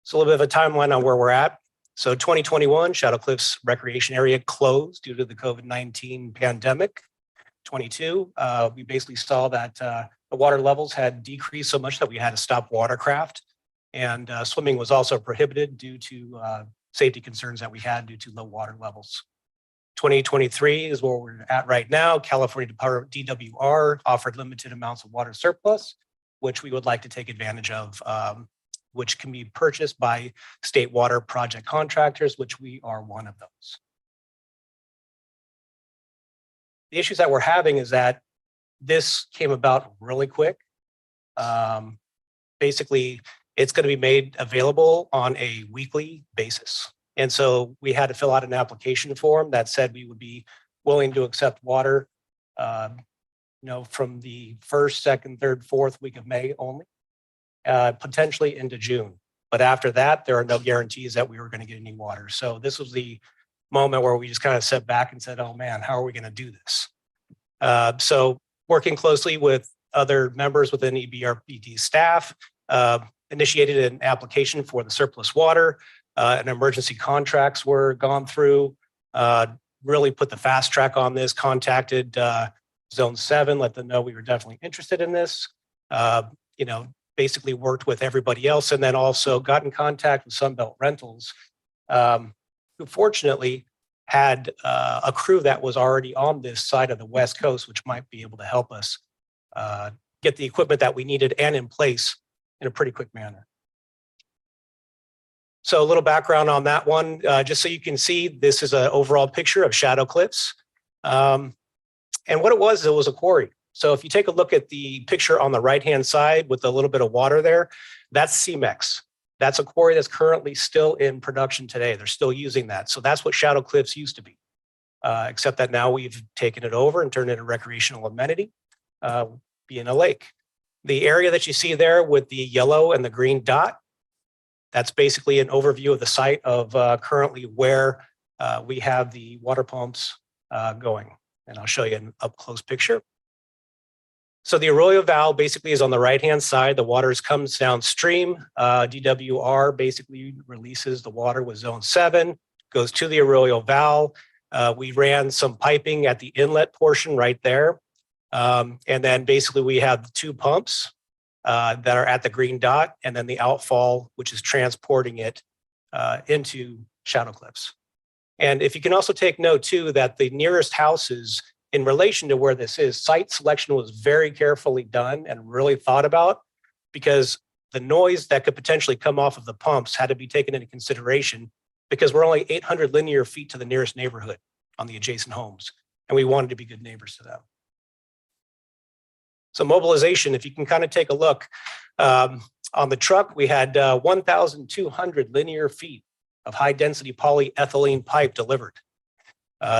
So a little bit of a timeline on where we're at. So 2021, Shadow Cliffs Recreation Area closed due to the COVID-19 pandemic. 22, we basically saw that the water levels had decreased so much that we had to stop watercraft. And swimming was also prohibited due to safety concerns that we had due to low water levels. 2023 is where we're at right now. California Department DWR offered limited amounts of water surplus, which we would like to take advantage of, which can be purchased by state water project contractors, which we are one of those. The issues that we're having is that this came about really quick. Basically, it's going to be made available on a weekly basis. And so we had to fill out an application form that said we would be willing to accept water, from the 1st, 2nd, 3rd, 4th week of May only, potentially into June. But after that, there are no guarantees that we were going to get any water. So this was the moment where we just kind of sat back and said, oh man, how are we going to do this? So working closely with other members within EBRPD staff, initiated an application for the surplus water, and emergency contracts were gone through, really put the fast track on this, contacted Zone 7, let them know we were definitely interested in this, basically worked with everybody else, and then also got in contact with Sunbelt Rentals, who fortunately had a crew that was already on this side of the West Coast, which might be able to help us get the equipment that we needed and in place in a pretty quick manner. So a little background on that one, just so you can see, this is an overall picture of Shadow Cliffs. And what it was a quarry. So if you take a look at the picture on the right-hand side with a little bit of water there, that's CEMEX. That's a quarry that's currently still in production today. They're still using that. So that's what Shadow Cliffs used to be, except that now we've taken it over and turned it into a recreational amenity, being a lake. The area that you see there with the yellow and the green dot, that's basically an overview of the site of currently where we have the water pumps going. And I'll show you an up-close picture. So the Arroyo Val basically is on the right-hand side. The water comes downstream. DWR basically releases the water with Zone 7, goes to the Arroyo Val. We ran some piping at the inlet portion right there. And then basically we have the 2 pumps that are at the green dot, and then the outfall, which is transporting it into Shadow Cliffs. And if you can also take note too, that the nearest houses in relation to where this is, site selection was very carefully done and really thought about, because the noise that could potentially come off of the pumps had to be taken into consideration, because we're only 800 linear feet to the nearest neighborhood on the adjacent homes, and we wanted to be good neighbors to them. So mobilization, if you can kind of take a look, on the truck, we had 1,200 linear feet of high-density polyethylene pipe delivered.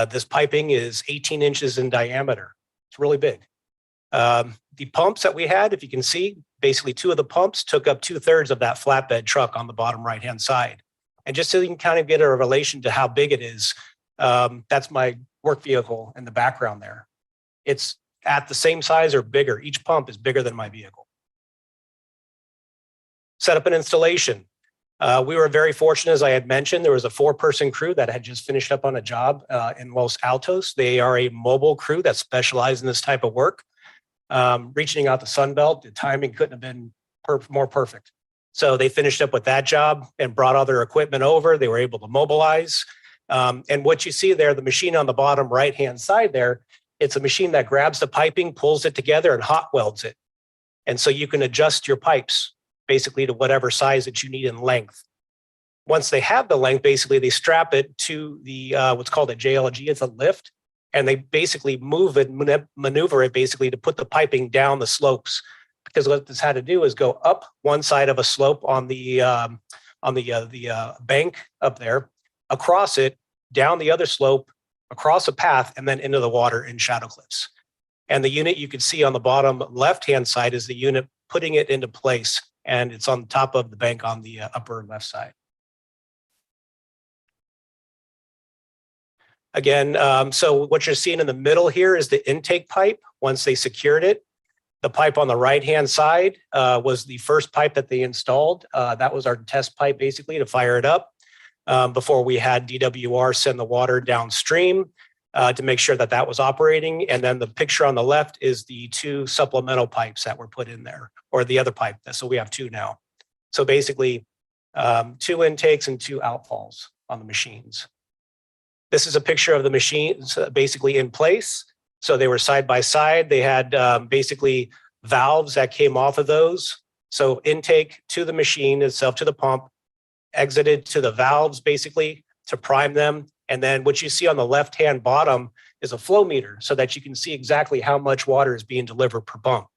This piping is 18 inches in diameter. It's really big. The pumps that we had, if you can see, basically 2 of the pumps took up 2/3 of that flatbed truck on the bottom right-hand side. And just so you can kind of get a relation to how big it is, that's my work vehicle in the background there. It's at the same size or bigger. Each pump is bigger than my vehicle. Set up an installation. We were very fortunate, as I had mentioned, there was a 4-person crew that had just finished up on a job in Los Altos. They are a mobile crew that specializes in this type of work. Reaching out to Sunbelt, the timing couldn't have been more perfect. So they finished up with that job and brought all their equipment over. They were able to mobilize. And what you see there, the machine on the bottom right-hand side there, it's a machine that grabs the piping, pulls it together, and hot welds it. And so you can adjust your pipes basically to whatever size that you need in length. Once they have the length, basically they strap it to the what's called a JLG. It's a lift, and they basically move it, maneuver it basically to put the piping down the slopes. Because what this had to do is go up one side of a slope on the on the bank up there, across it, down the other slope, across a path, and then into the water in Shadow Cliffs. And the unit you can see on the bottom left-hand side is the unit putting it into place, and it's on top of the bank on the upper left side. Again, so what you're seeing in the middle here is the intake pipe. Once they secured it, the pipe on the right-hand side was the first pipe that they installed. That was our test pipe, basically, to fire it up before we had DWR send the water downstream to make sure that that was operating. And then the picture on the left is the 2 supplemental pipes that were put in there, or the other pipe. So we have 2 now. So basically 2 intakes and 2 outfalls on the machines. This is a picture of the machines basically in place. So they were side by side. They had basically valves that came off of those. So intake to the machine itself, to the pump, exited to the valves basically to prime them. And then what you see on the left-hand bottom is a flow meter so that you can see exactly how much water is being delivered per pump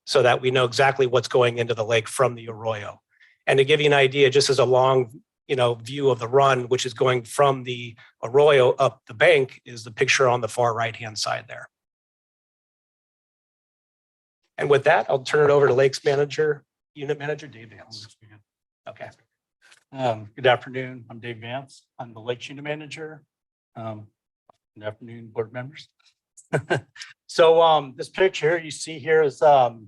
so that we know exactly what's going into the lake from the arroyo. And to give you an idea, just as a long view of the run, which is going from the arroyo up the bank, is the picture on the far right-hand side there. And with that, I'll turn it over to Lakes Manager, Unit Manager Dave Vance. Okay. Good afternoon. I'm Dave Vance. I'm the Lakes Unit Manager. Good afternoon, board members. So this picture here you see here is the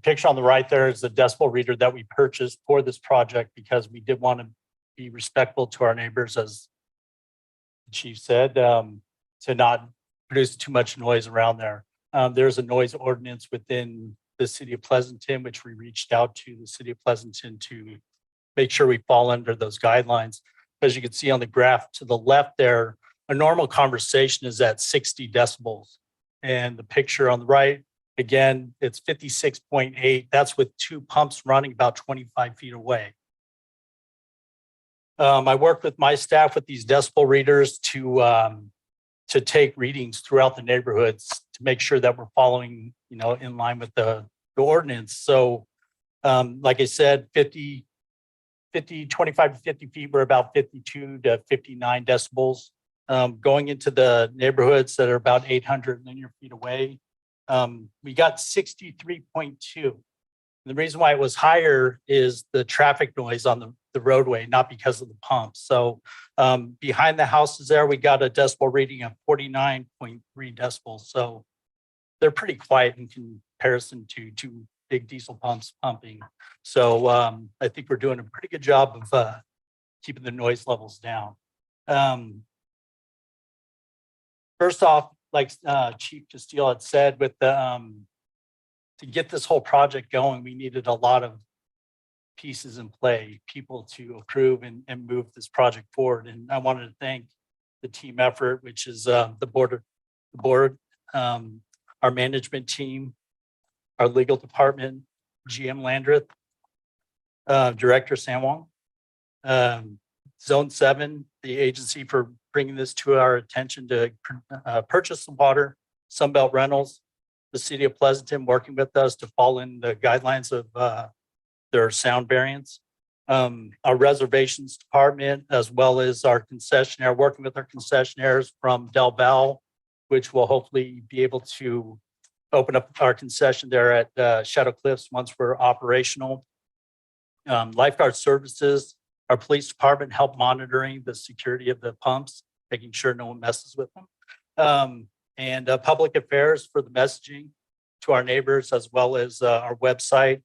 picture on the right there is the decibel reader that we purchased for this project because we did want to be respectful to our neighbors, as the chief said, to not produce too much noise around there. There's a noise ordinance within the city of Pleasanton, which we reached out to the city of Pleasanton to make sure we fall under those guidelines. As you can see on the graph to the left there, a normal conversation is at 60 decibels. And the picture on the right, again, it's 56.8. That's with 2 pumps running about 25 feet away. I worked with my staff with these decibel readers to take readings throughout the neighborhoods to make sure that we're following, in line with the ordinance. So like I said, 25 to 50 feet, we're about 52 to 59 decibels. Going into the neighborhoods that are about 800 linear feet away, we got 63.2. The reason why it was higher is the traffic noise on the roadway, not because of the pumps. So behind the houses there, we got a decibel reading of 49.3 decibels. So they're pretty quiet in comparison to 2 big diesel pumps pumping. So I think we're doing a pretty good job of keeping the noise levels down. First off, like Chief Castile had said, with the to get this whole project going, we needed a lot of pieces in play, people to approve and move this project forward. And I wanted to thank the team effort, which is the board, our management team, our legal department, GM Landreth, Director San Juan, Zone 7, the agency for bringing this to our attention to purchase the water, Sunbelt Rentals, the city of Pleasanton working with us to fall in the guidelines of their sound variants, our reservations department, as well as our concessionaire, working with our concessionaires from Del Val, which will hopefully be able to open up our concession there at Shadow Cliffs once we're operational. Lifeguard services, our police department help monitoring the security of the pumps, making sure no one messes with them. And public affairs for the messaging to our neighbors, as well as our website,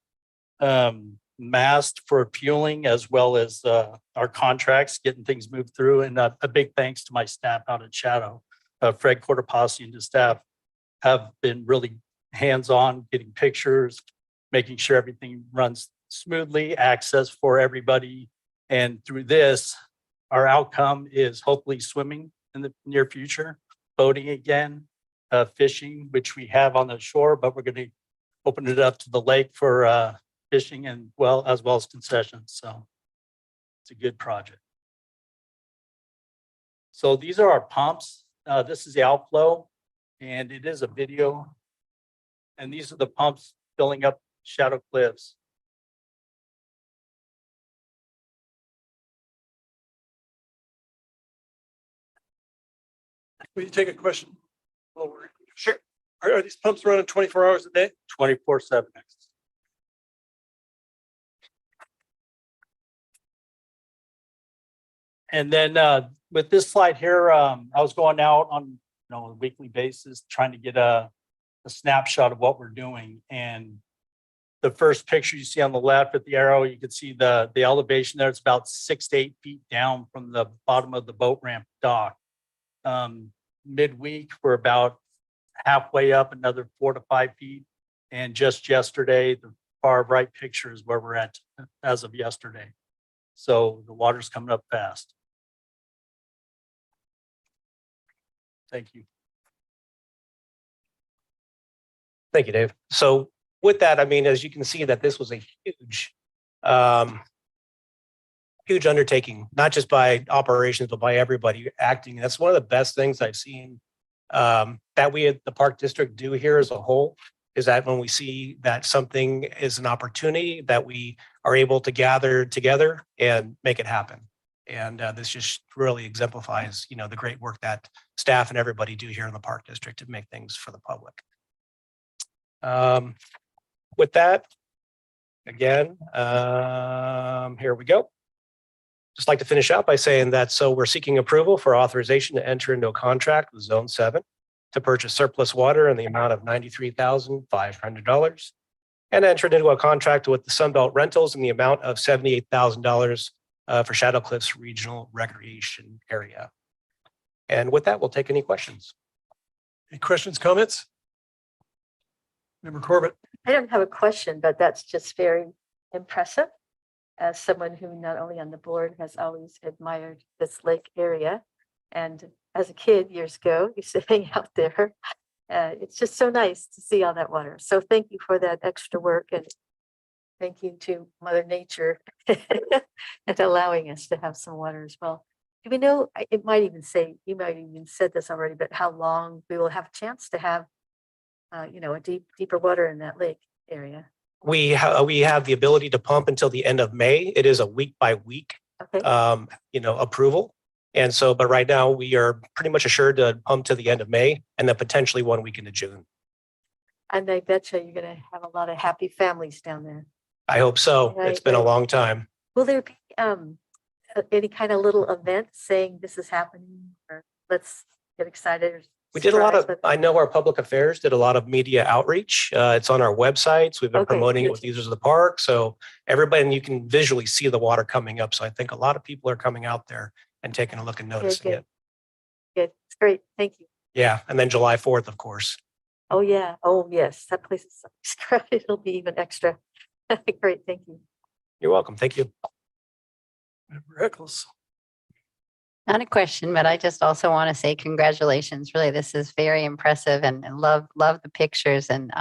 mast for fueling, as well as our contracts, getting things moved through. And a big thanks to my staff out at Shadow. Fred Cortopassi and his staff have been really hands-on, getting pictures, making sure everything runs smoothly, access for everybody. And through this, our outcome is hopefully swimming in the near future, boating again, fishing, which we have on the shore, but we're going to open it up to the lake for fishing and as well as concessions. So it's a good project. So these are our pumps. This is the outflow, and it is a video. And these are the pumps filling up Shadow Cliffs. Will you take a question? Over. Sure. Are these pumps running 24 hours a day? 24/7. And then with this slide here, I was going out on a weekly basis trying to get a snapshot of what we're doing. And the first picture you see on the left with the arrow, you can see the elevation there. It's about 6 to 8 feet down from the bottom of the boat ramp dock. Midweek, we're about halfway up, another 4 to 5 feet. And just yesterday, the far right picture is where we're at as of yesterday. So the water's coming up fast. Thank you. Thank you, Dave. So with that, I mean, as you can see that this was a huge, huge undertaking, not just by operations, but by everybody acting. That's one of the best things I've seen that we at the Park District do here as a whole, is that when we see that something is an opportunity, that we are able to gather together and make it happen. And this just really exemplifies, the great work that staff and everybody do here in the Park District to make things for the public. With that, again, here we go. Just like to finish out by saying that, so we're seeking approval for authorization to enter into a contract with Zone 7 to purchase surplus water in the amount of $93,500 and enter into a contract with the Sunbelt Rentals in the amount of $78,000 for Shadow Cliffs Regional Recreation Area. And with that, we'll take any questions. Any questions, comments? Member Corbett. I don't have a question, but that's just very impressive. As someone who not only on the board has always admired this lake area. And as a kid years ago, used to hang out there. It's just so nice to see all that water. So thank you for that extra work, and thank you to Mother Nature and allowing us to have some water as well. Do we know, it might even say, you might even said this already, but how long we will have a chance to have, a deeper water in that lake area? We have the ability to pump until the end of May. It is a week by week, Okay, approval. And so, but right now we are pretty much assured to pump to the end of May and then potentially 1 week into June. and I bet you you're gonna have a lot of happy families down there. I hope so. Right, It's been a right. long time. Will there be any kind of little event saying this is happening, or let's get excited? Or We did a lot surprised of, with- I know our public affairs did a lot of media outreach. It's on our websites. We've been Okay, promoting it good. with users of the park. So everybody, and you can visually see the water coming up. So I think a lot of people are coming out there and taking a look and noticing good. it. Good, it's great, thank you. Yeah. And then July 4th, of course. Oh, yeah, oh, yes, that place is great. It'll be even extra. Great, thank you. You're welcome. Thank you. Member Eccles. Not a question, but I just also want to say congratulations. Really, this is very impressive, and love the pictures, and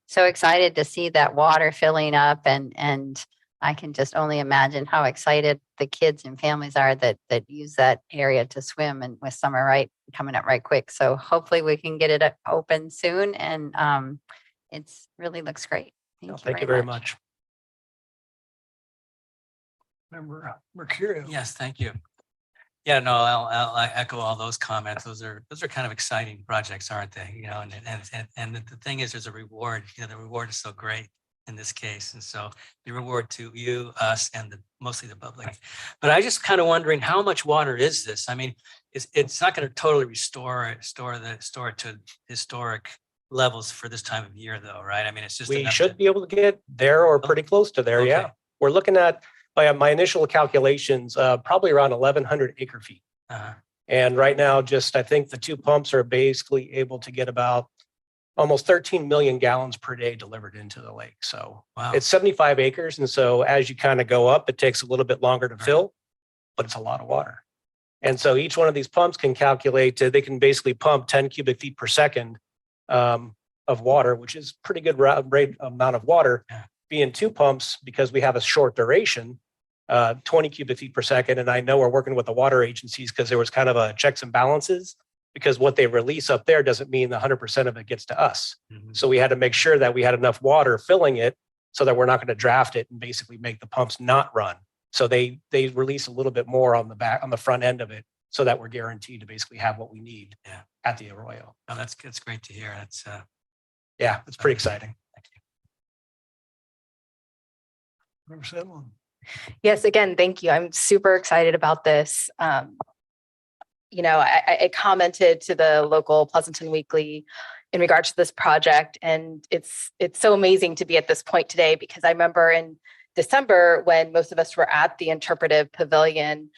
so excited to see that water filling up, and I can just only imagine how excited the kids and families are that use that area to swim, and with summer coming up right quick. So hopefully we can get it open soon, and it's really looks great. Thank you very much. Member Mercurio. Yes, thank you. Yeah, no, I'll echo all those comments. Those are kind of exciting projects, aren't they? And the thing is, there's a reward. The reward is so great in this case, and so the reward to you, us, and mostly the public. But I just kind of wondering, how much water is this? I mean, it's not going to totally restore it to historic levels for this time of year, though, right? I mean, it's just We enough should be able to get there or pretty close to there. Yeah. Okay. We're looking at, by my initial calculations, probably around 1,100 acre feet. Uh-huh. And right now, I think the two pumps are basically able to get about almost 13 million gallons per day delivered into the lake. So Wow. it's 75 acres. And so as you kind of go up, it takes a little bit longer to fill, but it's a lot of water. And so each one of these pumps can they can basically pump 10 cubic feet per second of water, which is pretty good rate amount of water. Yeah. Being two pumps, because we have a short duration, 20 cubic feet per second. And I know we're working with the water agencies because there was kind of a checks and balances, because what they release up there doesn't mean 100% of it gets to us. Mhm. So we had to make sure that we had enough water filling it so that we're not going to draft it and basically make the pumps not run. So they release a little bit more on the front end of it so that we're guaranteed to basically have what we need Yeah. at the Arroyo. No, that's great to hear. That's, Yeah, it's pretty exciting. Member Sandlin. Yes, again, thank you. I'm super excited about this. You know, I commented to the local Pleasanton Weekly in regards to this project, and it's so amazing to be at this point today, because I remember in December when most of us were at the Interpretive Pavilion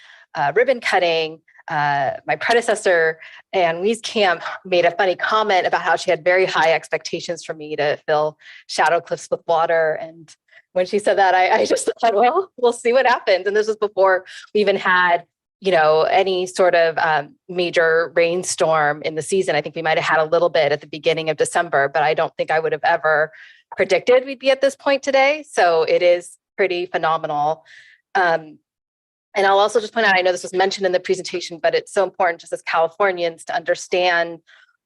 ribbon cutting, my predecessor, Ann Wieskamp, made a funny comment about how she had very high expectations for me to fill Shadow Cliffs with water. And when she said that, I just thought, well, we'll see what happens. And this was before we even had, you know, any sort of major rainstorm in the season. I think we might have had a little bit at the beginning of December, but I don't think I would have ever predicted we'd be at this point today. So it is pretty phenomenal. And I'll also just point out, I know this was mentioned in the presentation, but it's so important just as Californians to understand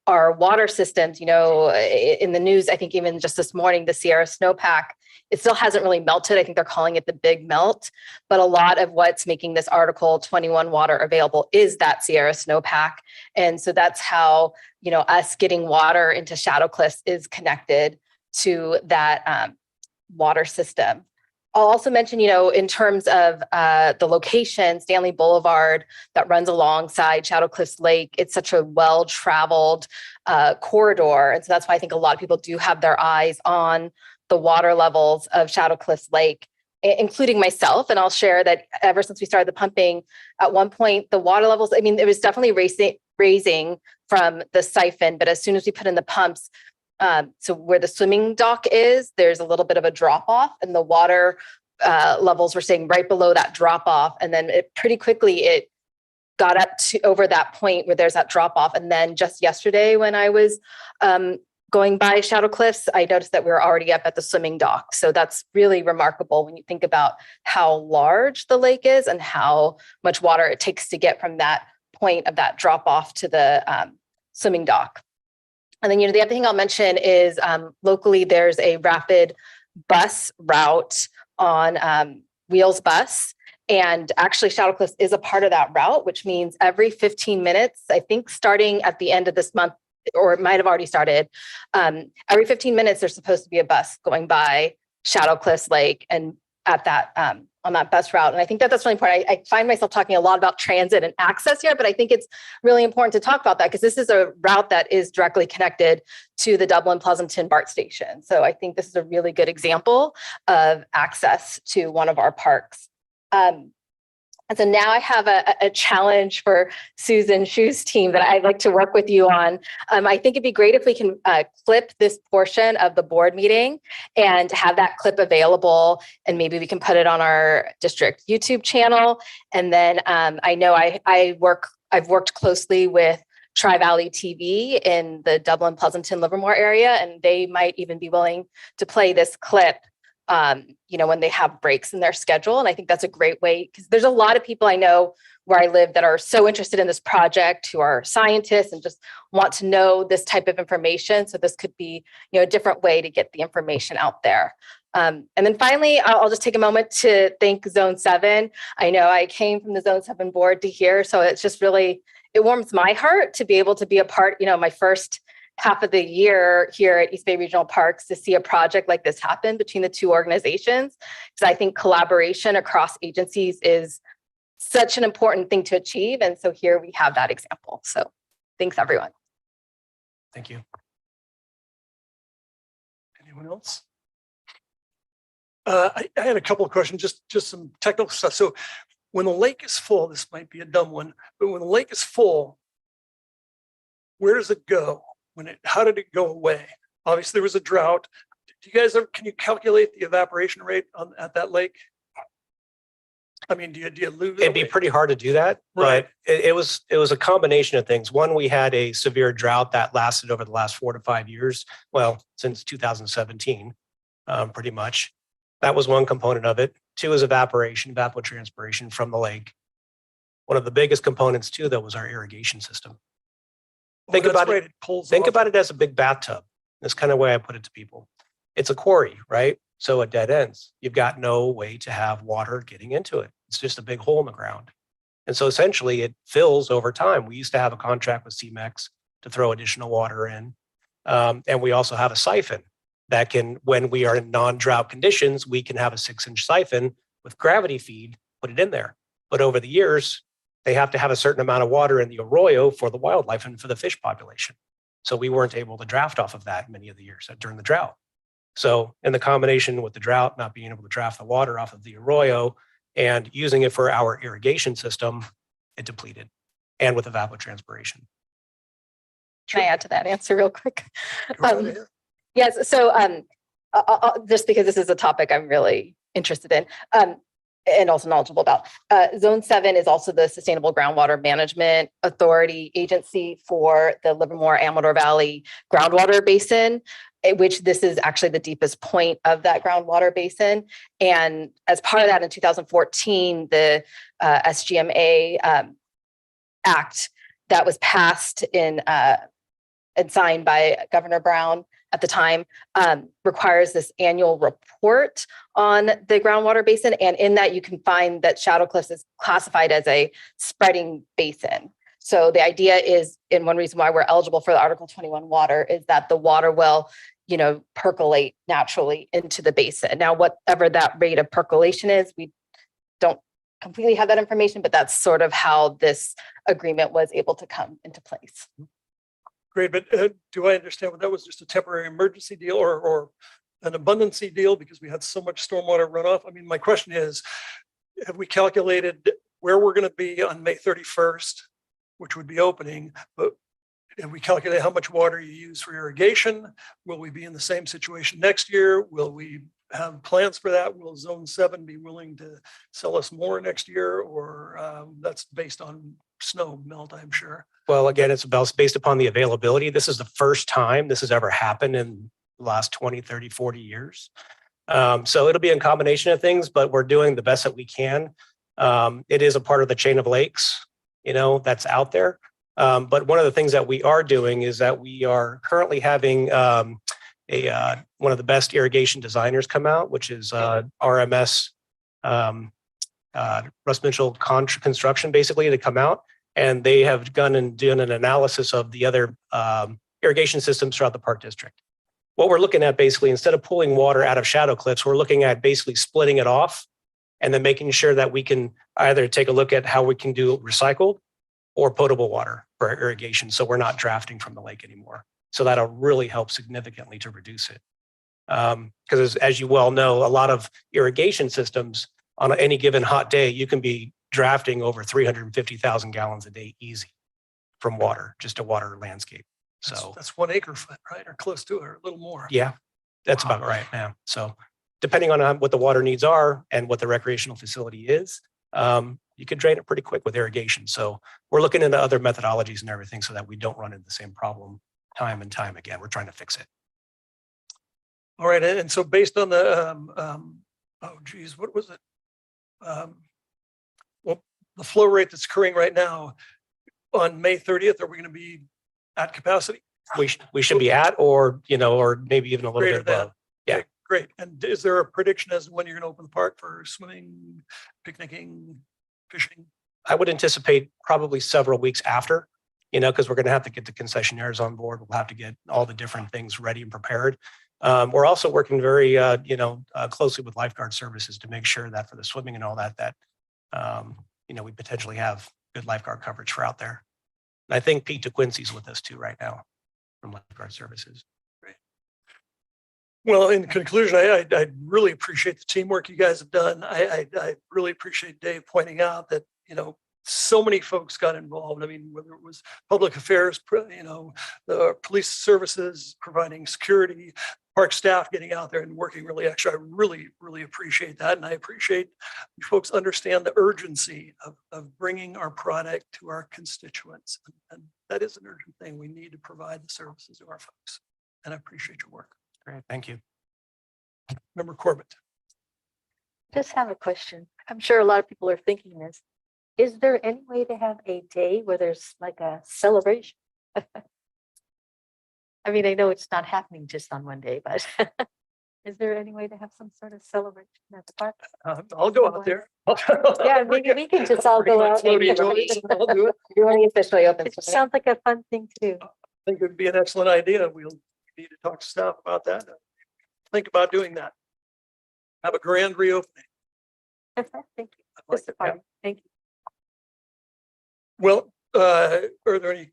our water systems. You know, in the news, I think even just this morning, the Sierra snowpack, it still hasn't really melted. I think they're calling it the big melt, but a lot of what's making this Article 21 water available is that Sierra snowpack. And so that's how, you know, us getting water into Shadow Cliffs is connected to that water system. I'll also mention, you know, in terms of the location, Stanley Boulevard that runs alongside Shadow Cliffs Lake, it's such a well-traveled corridor. And so that's why I think a lot of people do have their eyes on the water levels of Shadow Cliffs Lake, including myself. And I'll share that ever since we started the pumping, at one point, the water levels, I mean, it was definitely raising from the siphon, but as soon as we put in the pumps, so where the swimming dock is, there's a little bit of a drop off, and the water levels were staying right below that drop off. And then it pretty quickly, it got up to over that point where there's that drop off. And then just yesterday when I was going by Shadow Cliffs, I noticed that we were already up at the swimming dock. So that's really remarkable when you think about how large the lake is and how much water it takes to get from that point of that drop off to the swimming dock. And then, you know, the other thing I'll mention is locally, there's a rapid bus route on Wheels Bus. And actually, Shadow Cliffs is a part of that route, which means every 15 minutes, I think starting at the end of this month, or it might have already started, every 15 minutes, there's supposed to be a bus going by Shadow Cliffs Lake and at that on that bus route. And I think that that's really important. I find myself talking a lot about transit and access here, but I think it's really important to talk about that because this is a route that is directly connected to the Dublin Pleasanton BART station. So I think this is a really good example of access to one of our parks. And so now I have a challenge for Susan Shu's team that I'd like to work with you on. I think it'd be great if we can clip this portion of the board meeting and have that clip available, and maybe we can put it on our district YouTube channel. And then I know I've worked closely with Tri-Valley TV in the Dublin, Pleasanton, Livermore area, and they might even be willing to play this clip you know, when they have breaks in their schedule. And I think that's a great way, because there's a lot of people I know where I live that are so interested in this project, who are scientists and just want to know this type of information. So this could be, you know, a different way to get the information out there. And then finally, I'll just take a moment to thank Zone 7. I know I came from the Zone 7 board to here, so it's just really, it warms my heart to be able to be a part, you know, my first half of the year here at East Bay Regional Parks to see a project like this happen between the two organizations. Because I think collaboration across agencies is such an important thing to achieve. And so here we have that example. So thanks, everyone. Thank you. Anyone else? I had a couple of questions, just some technical stuff. So when the lake is full, this might be a dumb one, but when the lake is full, where does it go? How did it go away? Obviously, there was a drought. Do you guys can you calculate the evaporation rate at that lake? I mean, do you lose? It'd be pretty hard to do that, Right. but it was a combination of things. One, we had a severe drought that lasted over the last 4 to 5 years. Well, since 2017, pretty much. That was one component of it. Two is evapotranspiration from the lake. One of the biggest components too, though, was our irrigation system. Think about it. Think about it as a big bathtub. That's kind of the way I put it to people. It's a quarry, right? So it dead ends. You've got no way to have water getting into it. It's just a big hole in the ground. And so essentially it fills over time. We used to have a contract with CMEX to throw additional water in. And we also have a siphon that can, when we are in non-drought conditions, we can have a 6-inch siphon with gravity feed, put it in there. But over the years, they have to have a certain amount of water in the arroyo for the wildlife and for the fish population. So we weren't able to draft off of that many of the years during the drought. So in the combination with the drought, not being able to draft the water off of the arroyo and using it for our irrigation system, it depleted, and with evapotranspiration. Can I add to that answer real quick? Go right ahead. Yes, so just because this is a topic I'm really interested in and also knowledgeable about. Zone 7 is also the Sustainable Groundwater Management Authority agency for the Livermore Amador Valley groundwater basin, which this is actually the deepest point of that groundwater basin. And as part of that, in 2014, the SGMA Act that was passed and signed by Governor Brown at the time requires this annual report on the groundwater basin. And in that, you can find that Shadow Cliffs is classified as a spreading basin. So the idea is, and one reason why we're eligible for the Article 21 water is that the water will, percolate naturally into the basin. Now, whatever that rate of percolation is, we don't completely have that information, but that's sort of how this agreement was able to come into place. Great, but do I understand what that was, just a temporary emergency deal or an abundancy deal because we had so much stormwater runoff? I mean, my question is, have we calculated where we're going to be on May 31st, which would be opening, but have we calculated how much water you use for irrigation? Will we be in the same situation next year? Will we have plans for that? Will Zone 7 be willing to sell us more next year, or that's based on snow melt, I'm sure? Well, again, it's based upon the availability. This is the first time this has ever happened in the last 20, 30, 40 years. So it'll be a combination of things, but we're doing the best that we can. It is a part of the chain of lakes, that's out there. But one of the things that we are doing is that we are currently having one of the best irrigation designers come out, which is RMS, Russ Mitchell Construction, basically, to come out. And they have gone and done an analysis of the other irrigation systems throughout the park district. What we're looking at, basically, instead of pulling water out of Shadow Cliffs, we're looking at basically splitting it off and then making sure that we can either take a look at how we can do recycled or potable water for our irrigation, so we're not drafting from the lake anymore. So that'll really help significantly to reduce it. Because as you well know, a lot of irrigation systems on any given hot day, you can be drafting over 350,000 gallons a day easy from water, just a water landscape. So that's 1 acre foot, right? Or close to it, or a little more. yeah, that's about right now. So depending on what the water needs are and what the recreational facility is, you can drain it pretty quick with irrigation. So we're looking into other methodologies and everything so that we don't run into the same problem time and time again. We're trying to fix it. All right, and so based on the, what was it? Well, the flow rate that's occurring right now on May 30th, are we going to be at capacity? We should be at, or maybe even a little Greater bit above. Yeah. Okay, great. And is there a prediction as to when you're going to open the park for swimming, picnicking, fishing? I would anticipate probably several weeks after, because we're going to have to get the concessionaires on board. We'll have to get all the different things ready and prepared. We're also working very, closely with lifeguard services to make sure that for the swimming and all that, we potentially have good lifeguard coverage for out there. And I think Pete DeQuincy's with us too right now from lifeguard services. Great. Well, in conclusion, I really appreciate the teamwork you guys have done. I really appreciate Dave pointing out that, so many folks got involved. I mean, whether it was public affairs, the police services providing security, park staff getting out there and working really extra. I really, really appreciate that. And I appreciate you folks understand the urgency of bringing our product to our constituents. And that is an urgent thing. We need to provide the services to our folks. And I appreciate your work. Great. Thank you. Member Corbett. Just have a question. I'm sure a lot of people are thinking this. Is there any way to have a day where there's like a celebration? I mean, I know it's not happening just on one day, but Is there any way to have some sort of celebration at the park? I'll go out there. Yeah, maybe we can just all Bring go my out. floaty toys, I'll do it. You want to officially open. It sounds like a fun thing to do. I think it'd be an excellent idea. We'll need to talk to staff about that. Think about doing that. Have a grand reopening. Thank you. I'd like Just a to have- party. Thank you. Well, are there any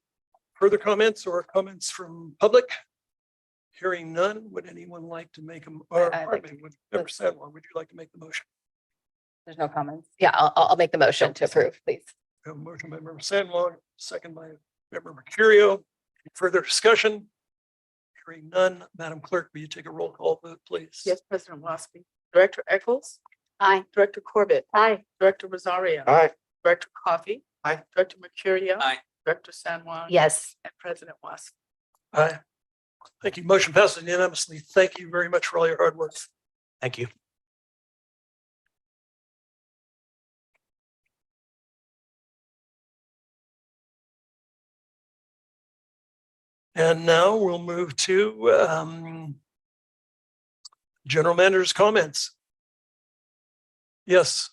further comments or comments from public? Hearing none, would anyone like to make them, or I'd pardon like me, would Member Sanborn, would you like to make the motion? There's no comments. Yeah, I'll make the motion to approve, please. We have a motion by Member Sanborn, second by Member Mercurio. Any further discussion? Hearing none, Madam Clerk, will you take a roll call vote, please? Yes, President Wasby. Director Eccles? Aye. Director Corbett? Aye. Director Rosario? Aye. Director Coffee? Aye. Director Mercurio? Aye. Director San Juan? Yes. And President Wasby. Aye. Thank you. Motion passes unanimously. Thank you very much for all your hard work. Thank you. And now we'll move to General Manager's comments. Yes.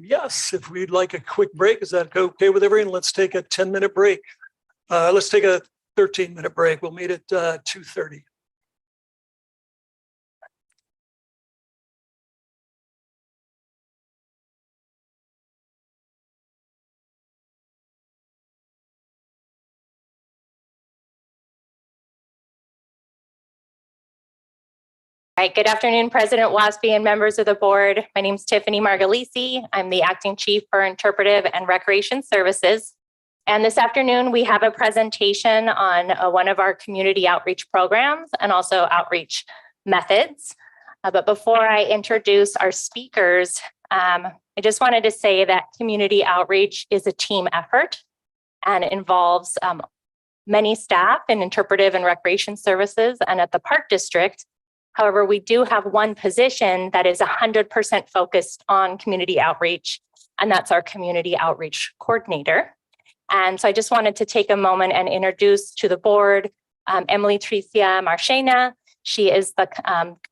Yes, if we'd like a quick break, is that okay with everyone? Let's take a 10-minute break. Let's take a 13-minute break. We'll meet at 2:30. All right, good afternoon, President Wasby and members of the board. My name is Tiffany Margalisi. I'm the Acting Chief for Interpretive and Recreation Services. And this afternoon, we have a presentation on one of our community outreach programs and also outreach methods. But before I introduce our speakers, I just wanted to say that community outreach is a team effort and involves many staff in interpretive and recreation services and at the Park District. However, we do have one position that is 100% focused on community outreach, and that's our community outreach coordinator. And so I just wanted to take a moment and introduce to the board Emily Tricia Marchena. She is the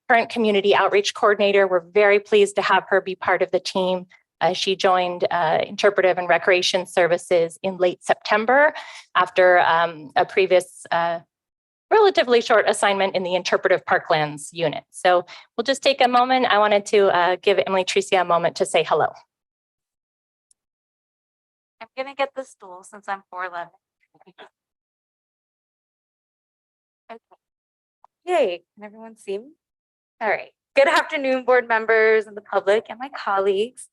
current community outreach coordinator. We're very pleased to have her be part of the team. She joined Interpretive and Recreation Services in late September after a previous relatively short assignment in the Interpretive Parklands unit. So we'll just take a moment. I wanted to give Emily Tricia a moment to say hello. I'm gonna get the stool since I'm 4'11". Okay. Yay, can everyone see me? All right. Good afternoon, board members and the public and my colleagues.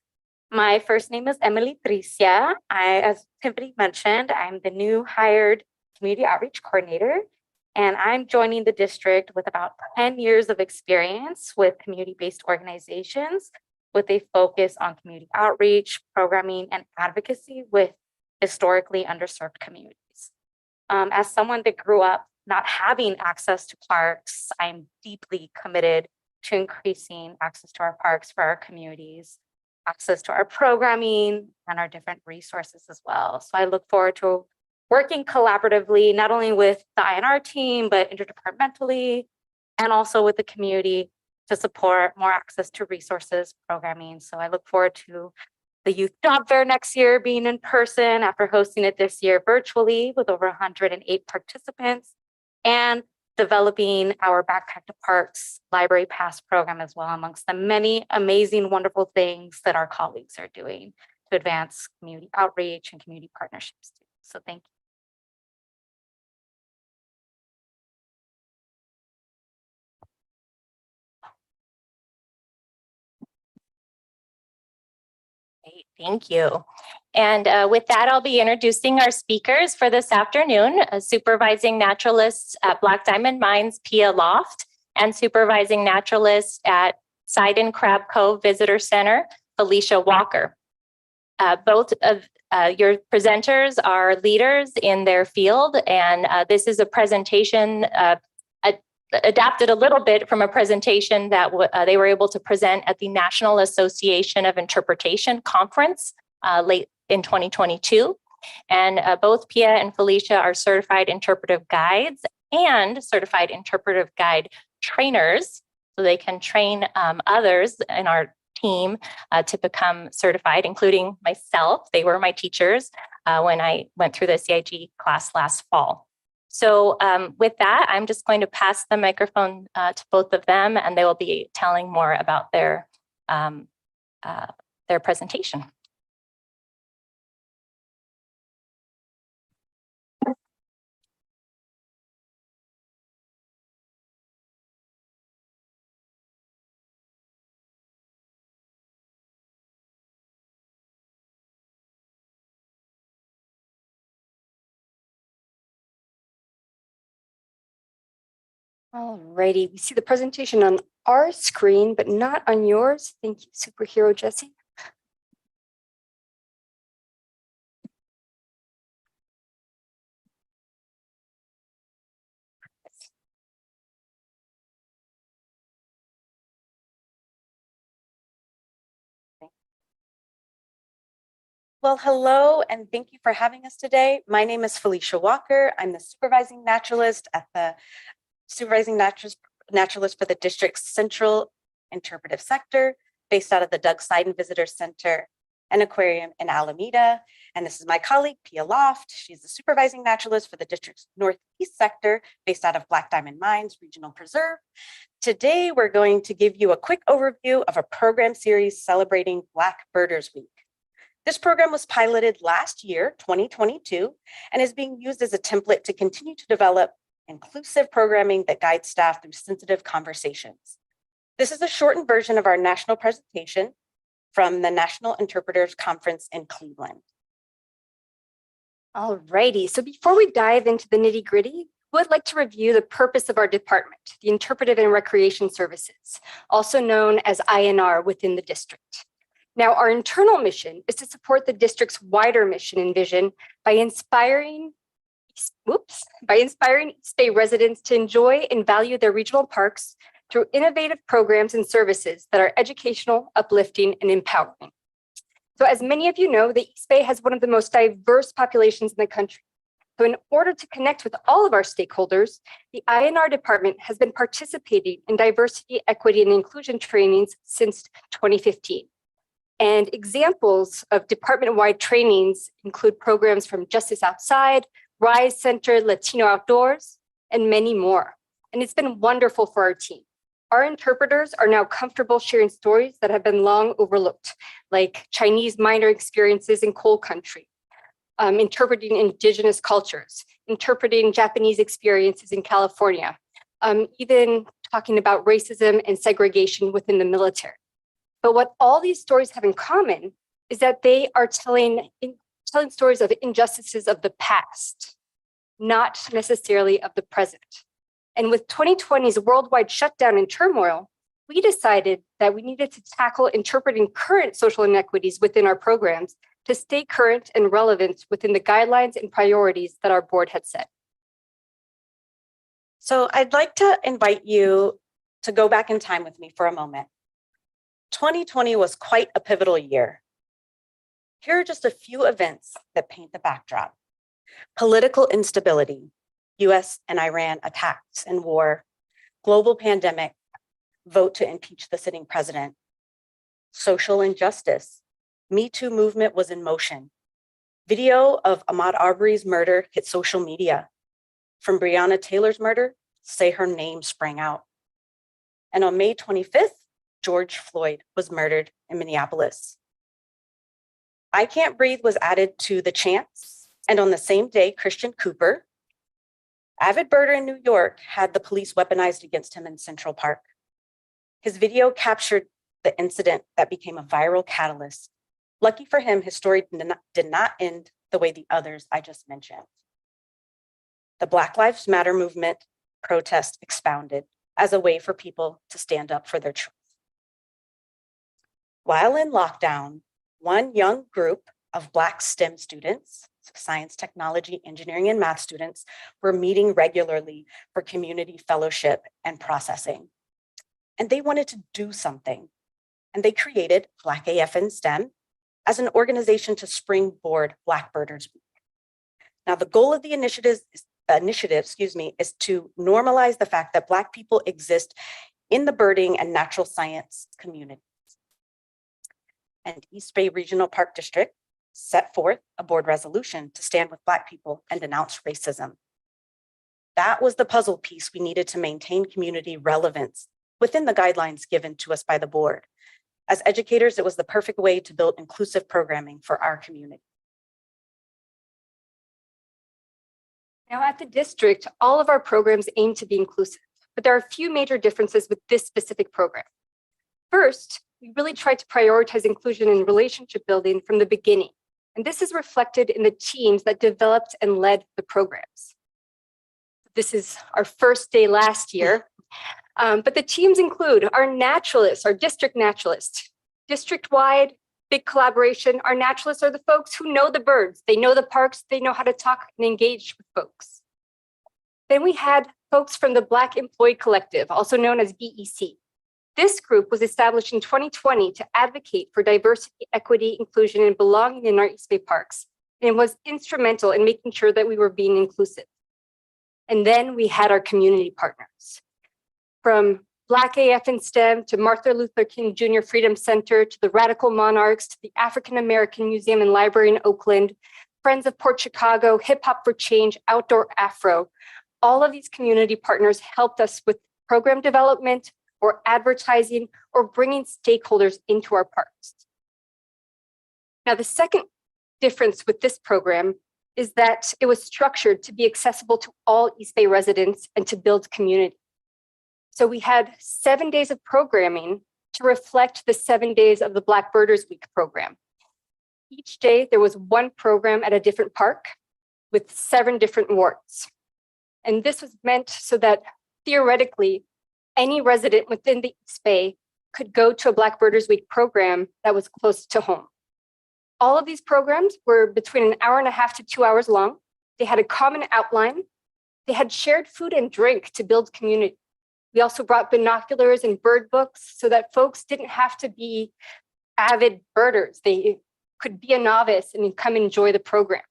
My first name is Emily Tricia. As Tiffany mentioned, I'm the new hired community outreach coordinator, and I'm joining the district with about 10 years of experience with community-based organizations with a focus on community outreach, programming, and advocacy with historically underserved communities. As someone that grew up not having access to parks, I'm deeply committed to increasing access to our parks for our communities, access to our programming and our different resources as well. So I look forward to working collaboratively, not only with the INR team, but interdepartmentally, and also with the community to support more access to resources, programming. So I look forward to the Youth Job Fair next year being in person after hosting it this year virtually with over 108 participants, and developing our Backpack to Parks Library Pass program as well, amongst the many amazing, wonderful things that our colleagues are doing to advance community outreach and community partnerships. So thank you. Great, thank you. And with that, I'll be introducing our speakers for this afternoon, supervising naturalists at Black Diamond Mines Pia Loft and supervising naturalist at Sidon Crab Cove Visitor Center, Felicia Walker. Both of your presenters are leaders in their field, and this is a presentation adapted a little bit from a presentation that they were able to present at the National Association of Interpretation Conference late in 2022. And both Pia and Felicia are certified interpretive guides and certified interpretive guide trainers, so they can train others in our team to become certified, including myself. They were my teachers when I went through the CIG class last fall. So with that, I'm just going to pass the microphone to both of them, and they will be telling more about their presentation. Alrighty, we see the presentation on our screen, but not on yours. Thank you, Superhero Jesse. Well, hello, and thank you for having us today. My name is Felicia Walker. I'm the supervising naturalist for the district's central interpretive sector, based out of the Doug Seiden Visitor Center and Aquarium in Alameda. And this is my colleague, Pia Loft. She's the supervising naturalist for the district's northeast sector, based out of Black Diamond Mines Regional Preserve. Today, we're going to give you a quick overview of a program series celebrating Black Birders Week. This program was piloted last year, 2022, and is being used as a template to continue to develop inclusive programming that guides staff through sensitive conversations. This is a shortened version of our national presentation from the National Interpreters Conference in Cleveland. Alrighty, so before we dive into the nitty-gritty, we would like to review the purpose of our department, the Interpretive and Recreation Services, also known as INR within the district. Now, our internal mission is to support the district's wider mission and vision by inspiring East Bay residents to enjoy and value their regional parks through innovative programs and services that are educational, uplifting, and empowering. So as many of you know, the East Bay has one of the most diverse populations in the country. So in order to connect with all of our stakeholders, the INR department has been participating in diversity, equity, and inclusion trainings since 2015. And examples of department-wide trainings include programs from Justice Outside, Rise Center, Latino Outdoors, and many more. And it's been wonderful for our team. Our interpreters are now comfortable sharing stories that have been long overlooked, like Chinese miner experiences in coal country, interpreting indigenous cultures, interpreting Japanese experiences in California, even talking about racism and segregation within the military. But what all these stories have in common is that they are telling stories of injustices of the past, not necessarily of the present. And with 2020's worldwide shutdown and turmoil, we decided that we needed to tackle interpreting current social inequities within our programs to stay current and relevant within the guidelines and priorities that our board had set. So I'd like to invite you to go back in time with me for a moment. 2020 was quite a pivotal year. Here are just a few events that paint the backdrop. Political instability, US and Iran attacks and war, global pandemic, vote to impeach the sitting president, social injustice, Me Too movement was in motion. Video of Ahmaud Arbery's murder hit social media. From Breonna Taylor's murder, Say Her Name sprang out. And on May 25th, George Floyd was murdered in Minneapolis. I Can't Breathe was added to the chants, and on the same day, Christian Cooper, avid birder in New York, had the police weaponized against him in Central Park. His video captured the incident that became a viral catalyst. Lucky for him, his story did not end the way the others I just mentioned. The Black Lives Matter movement protest expounded as a way for people to stand up for their truth. While in lockdown, one young group of Black STEM students, science, technology, engineering, and math students, were meeting regularly for community fellowship and processing. And they wanted to do something. And they created Black AF in STEM as an organization to springboard Black Birders Week. Now, the goal of the initiative initiative, is to normalize the fact that Black people exist in the birding and natural science communities. And East Bay Regional Park District set forth a board resolution to stand with Black people and denounce racism. That was the puzzle piece we needed to maintain community relevance within the guidelines given to us by the board. As educators, it was the perfect way to build inclusive programming for our community. Now at the district, all of our programs aim to be inclusive, but there are a few major differences with this specific program. First, we really tried to prioritize inclusion and relationship building from the beginning. And this is reflected in the teams that developed and led the programs. This is our first day last year, but the teams include our naturalists, our district naturalists, district-wide, big collaboration. Our naturalists are the folks who know the birds. They know the parks. They know how to talk and engage with folks. Then we had folks from the Black Employee Collective, also known as BEC. This group was established in 2020 to advocate for diversity, equity, inclusion, and belonging in our East Bay parks, and was instrumental in making sure that we were being inclusive. And then we had our community partners. From Black AF in STEM to Martin Luther King Jr. Freedom Center to the Radical Monarchs to the African American Museum and Library in Oakland, Friends of Port Chicago, Hip Hop for Change, Outdoor Afro. All of these community partners helped us with program development or advertising or bringing stakeholders into our parks. Now, the second difference with this program is that it was structured to be accessible to all East Bay residents and to build community. So we had 7 days of programming to reflect the 7 days of the Black Birders Week program. Each day there was one program at a different park with 7 different wards. And this was meant so that theoretically, any resident within the East Bay could go to a Black Birders Week program that was close to home. All of these programs were between an hour and a half to 2 hours long. They had a common outline. They had shared food and drink to build community. We also brought binoculars and bird books so that folks didn't have to be avid birders. They could be a novice and come enjoy the program.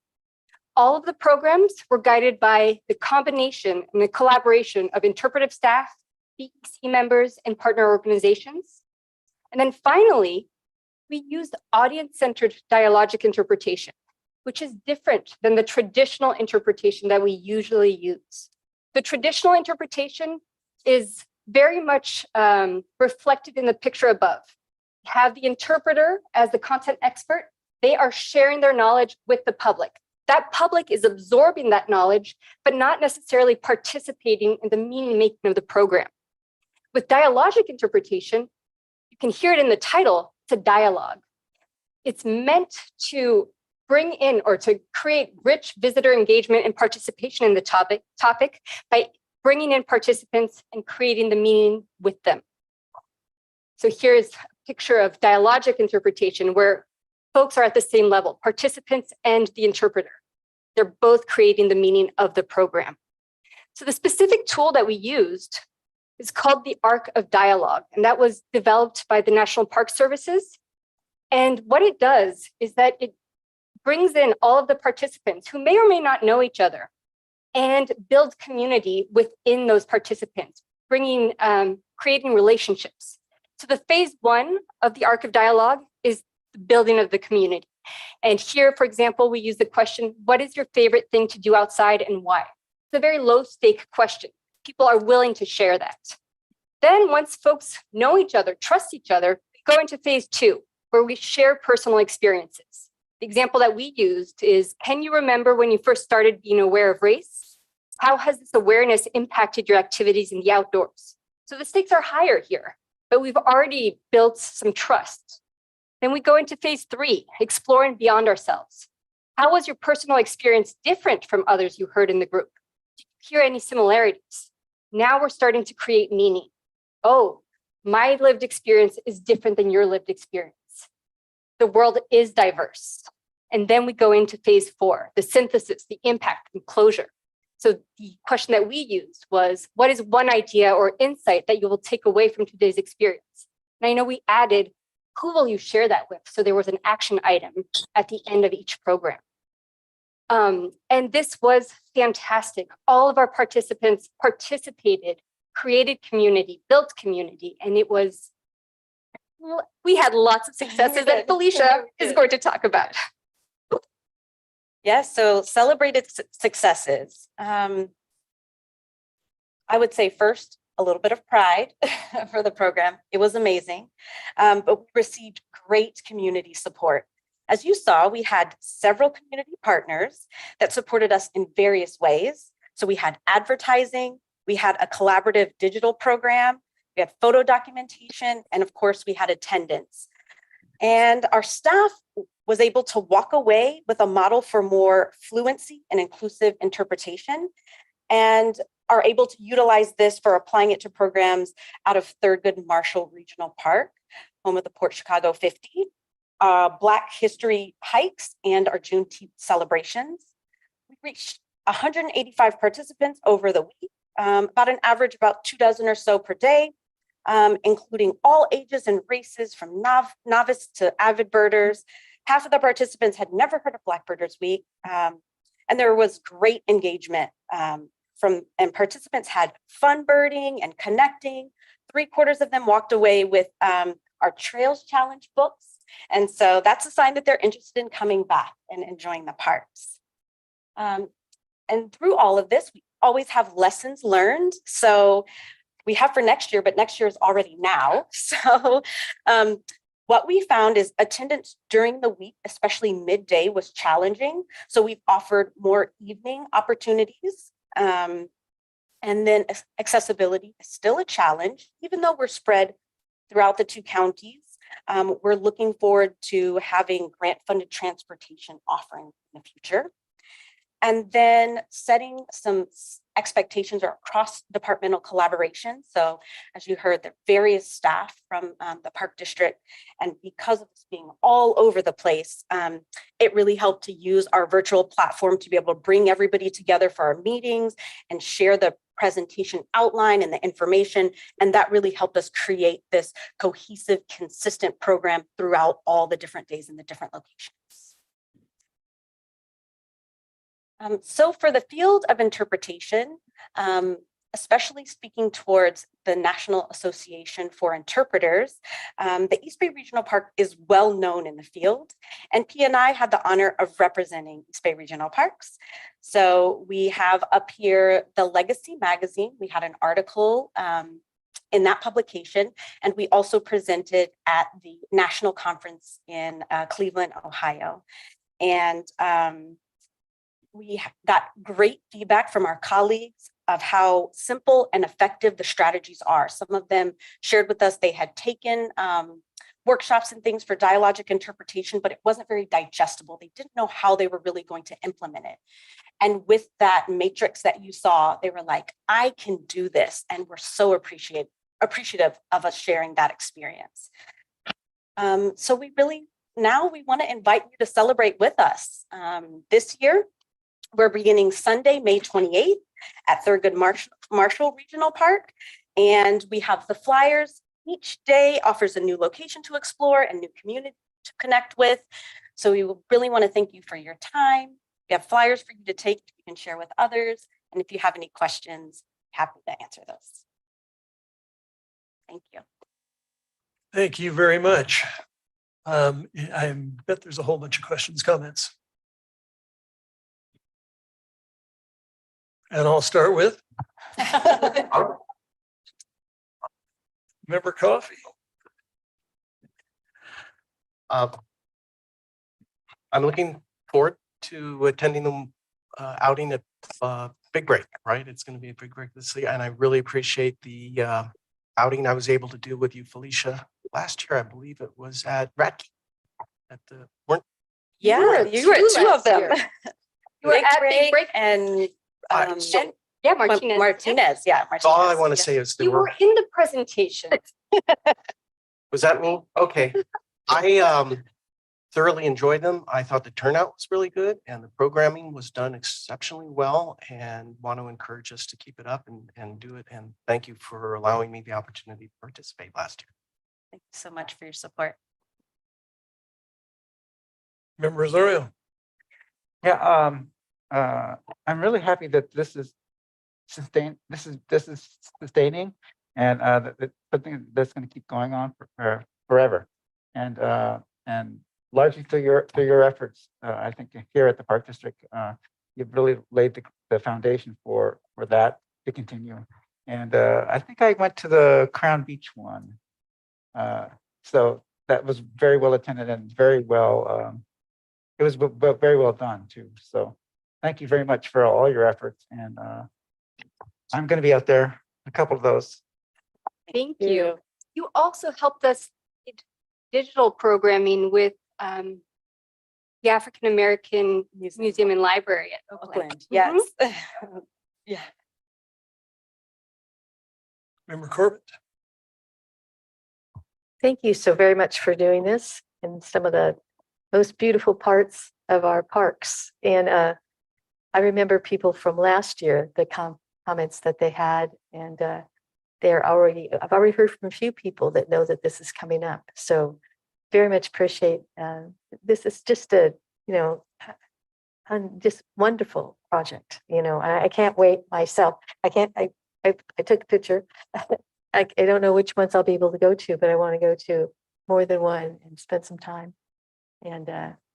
All of the programs were guided by the combination and the collaboration of interpretive staff, BEC members, and partner organizations. And then finally, we used audience-centered dialogic interpretation, which is different than the traditional interpretation that we usually use. The traditional interpretation is very much reflected in the picture above. We have the interpreter as the content expert. They are sharing their knowledge with the public. That public is absorbing that knowledge, but not necessarily participating in the meaning making of the program. With dialogic interpretation, you can hear it in the title, it's a dialogue. It's meant to bring in or to create rich visitor engagement and participation in the topic by bringing in participants and creating the meaning with them. So here's a picture of dialogic interpretation where folks are at the same level, participants and the interpreter. They're both creating the meaning of the program. So the specific tool that we used is called the Arc of Dialogue, and that was developed by the National Park Services. And what it does is that it brings in all of the participants who may or may not know each other and build community within those participants, creating relationships. So the phase 1 of the Arc of Dialogue is the building of the community. And here, for example, we use the question, what is your favorite thing to do outside and why? It's a very low stake question. People are willing to share that. Then once folks know each other, trust each other, we go into phase 2, where we share personal experiences. The example that we used is, can you remember when you first started being aware of race? How has this awareness impacted your activities in the outdoors? So the stakes are higher here, but we've already built some trust. Then we go into phase 3, exploring beyond ourselves. How was your personal experience different from others you heard in the group? Did you hear any similarities? Now we're starting to create meaning. Oh, my lived experience is different than your lived experience. The world is diverse. And then we go into phase 4, the synthesis, the impact, and closure. So the question that we used was, what is one idea or insight that you will take away from today's experience? And I know we added, who will you share that with? So there was an action item at the end of each program. And this was fantastic. All of our participants participated, created community, built community, and it was, we had lots of successes that Felicia is going to talk about. Yes, so celebrated successes. I would say first, a little bit of pride for the program. It was amazing, but we received great community support. As you saw, we had several community partners that supported us in various ways. So we had advertising, we had a collaborative digital program, we had photo documentation, and of course we had attendance. And our staff was able to walk away with a model for more fluency and inclusive interpretation, and are able to utilize this for applying it to programs out of Thurgood Marshall Regional Park, home of the Port Chicago 50, Black History hikes, and our Juneteenth celebrations. We reached 185 participants over the week, about an average about 24 or so per day, including all ages and races from novice to avid birders. Half of the participants had never heard of Black Birders Week, and there was great engagement and participants had fun birding and connecting. 3/4 of them walked away with our Trails Challenge books. And so that's a sign that they're interested in coming back and enjoying the parks. And through all of this, we always have lessons learned. So we have for next year, but next year is already now. So what we found is attendance during the week, especially midday, was challenging. So we've offered more evening opportunities. And then accessibility is still a challenge, even though we're spread throughout the 2 counties. We're looking forward to having grant-funded transportation offering in the future. And then setting some expectations or cross-departmental collaboration. So as you heard, the various staff from the Park District, and because of this being all over the place, it really helped to use our virtual platform to be able to bring everybody together for our meetings and share the presentation outline and the information. And that really helped us create this cohesive, consistent program throughout all the different days in the different locations. So for the field of interpretation, especially speaking towards the National Association for Interpreters, the East Bay Regional Park is well known in the field, and P&I had the honor of representing East Bay Regional Parks. So we have up here the Legacy magazine. We had an article in that publication, and we also presented at the national conference in Cleveland, Ohio. And we got great feedback from our colleagues of how simple and effective the strategies are. Some of them shared with us they had taken workshops and things for dialogic interpretation, but it wasn't very digestible. They didn't know how they were really going to implement it. And with that matrix that you saw, they were like, I can do this. And we're so appreciative of us sharing that experience. So we want to invite you to celebrate with us. This year, we're beginning Sunday, May 28th at Thurgood Marshall Regional Park. And we have the flyers. Each day offers a new location to explore and new community to connect with. So we really want to thank you for your time. We have flyers for you to take, you can share with others. And if you have any questions, happy to answer those. Thank you. Thank you very much. I bet there's a whole bunch of questions, comments. And I'll start with Member Coffee. I'm looking forward to attending the outing at Big Break, right? It's going to be a big break this year. And I really appreciate the outing I was able to do with you, Felicia. Last year, I believe it was at Radke. Yeah, you were at 2 of them. You were at Big Break and Martinez. Martinez. That's all I want to say is You were in the presentation. Was that me? Okay. I thoroughly enjoyed them. I thought the turnout was really good and the programming was done exceptionally well, and want to encourage us to keep it up and do it. And thank you for allowing me the opportunity to participate last year. Thank you so much for your support. Member Rosario. Yeah, I'm really happy that this is sustaining and that something that's going to keep going on for forever. And largely through your efforts, I think here at the Park District, you've really laid the foundation for that to continue. And I think I went to the Crown Beach one. So that was very well attended and very well, it was very well done too. So thank you very much for all your efforts. And I'm going to be out there, a couple of those. Thank you. You also helped us with digital programming with the African American Museum and Library at Oakland. Yes. Yeah. Member Corbett. Thank you so very much for doing this in some of the most beautiful parts of our parks. And I remember people from last year, the comments that they had, and I've already heard from a few people that know that this is coming up. So very much appreciate, this is just a, just wonderful project. I can't wait myself. I took a picture. I don't know which ones I'll be able to go to, but I want to go to more than one and spend some time. And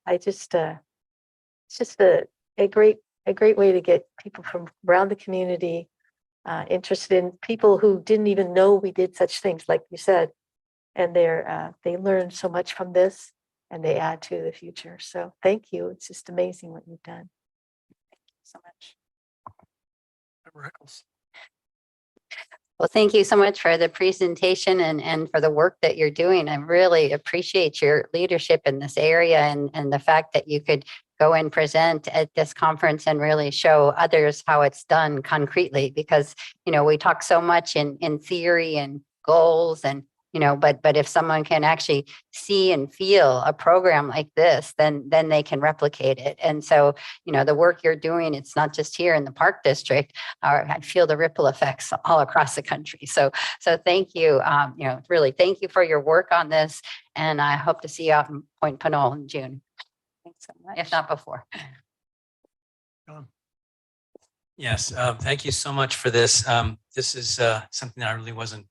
it's just a great way to get people from around the community interested in people who didn't even know we did such things, like you said, and they learn so much from this and they add to the future. So thank you. It's just amazing what you've done. Thank you so much. Member Eccles. Well, thank you so much for the presentation and for the work that you're doing. I really appreciate your leadership in this area and the fact that you could go and present at this conference and really show others how it's done concretely, because, we talk so much in theory and goals and, but if someone can actually see and feel a program like this, then they can replicate it. And so, the work you're doing, it's not just here in the Park District. I feel the ripple effects all across the country. So thank you. Really thank you for your work on this. And I hope to see you out in Point Pinole in June, Thanks so much. if not before. Yes, thank you so much for this. This is something I really wasn't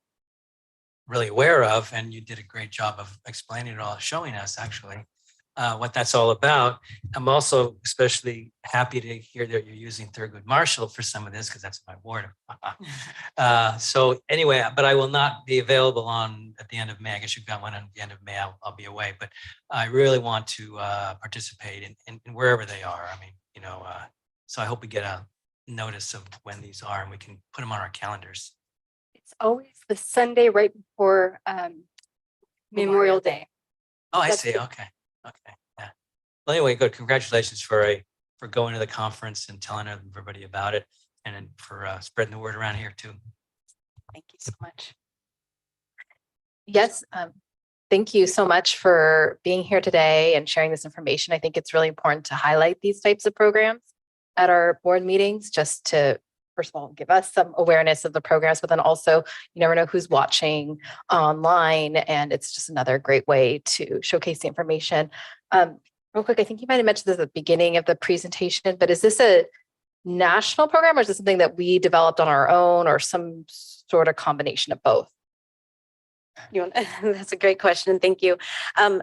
really aware of, and you did a great job of explaining it all, showing us actually what that's all about. I'm also especially happy to hear that you're using Thurgood Marshall for some of this, because that's my ward. So anyway, but I will not be available at the end of May. I guess you've got one at the end of May. I'll be away, but I really want to participate in wherever they are. I mean, so I hope we get a notice of when these are and we can put them on our calendars. It's always the Sunday right before Memorial Day. Oh, I That's see. the- Okay. Yeah. Well, anyway, good. Congratulations for going to the conference and telling everybody about it, and then for spreading the word around here too. Thank you so much. Yes, thank you so much for being here today and sharing this information. I think it's really important to highlight these types of programs at our board meetings, just to, first of all, give us some awareness of the programs, but then also you never know who's watching online, and it's just another great way to showcase the information. Real quick, I think you might have mentioned this at the beginning of the presentation, but is this a national program or is this something that we developed on our own or some sort of combination of both? That's a great question. Thank you.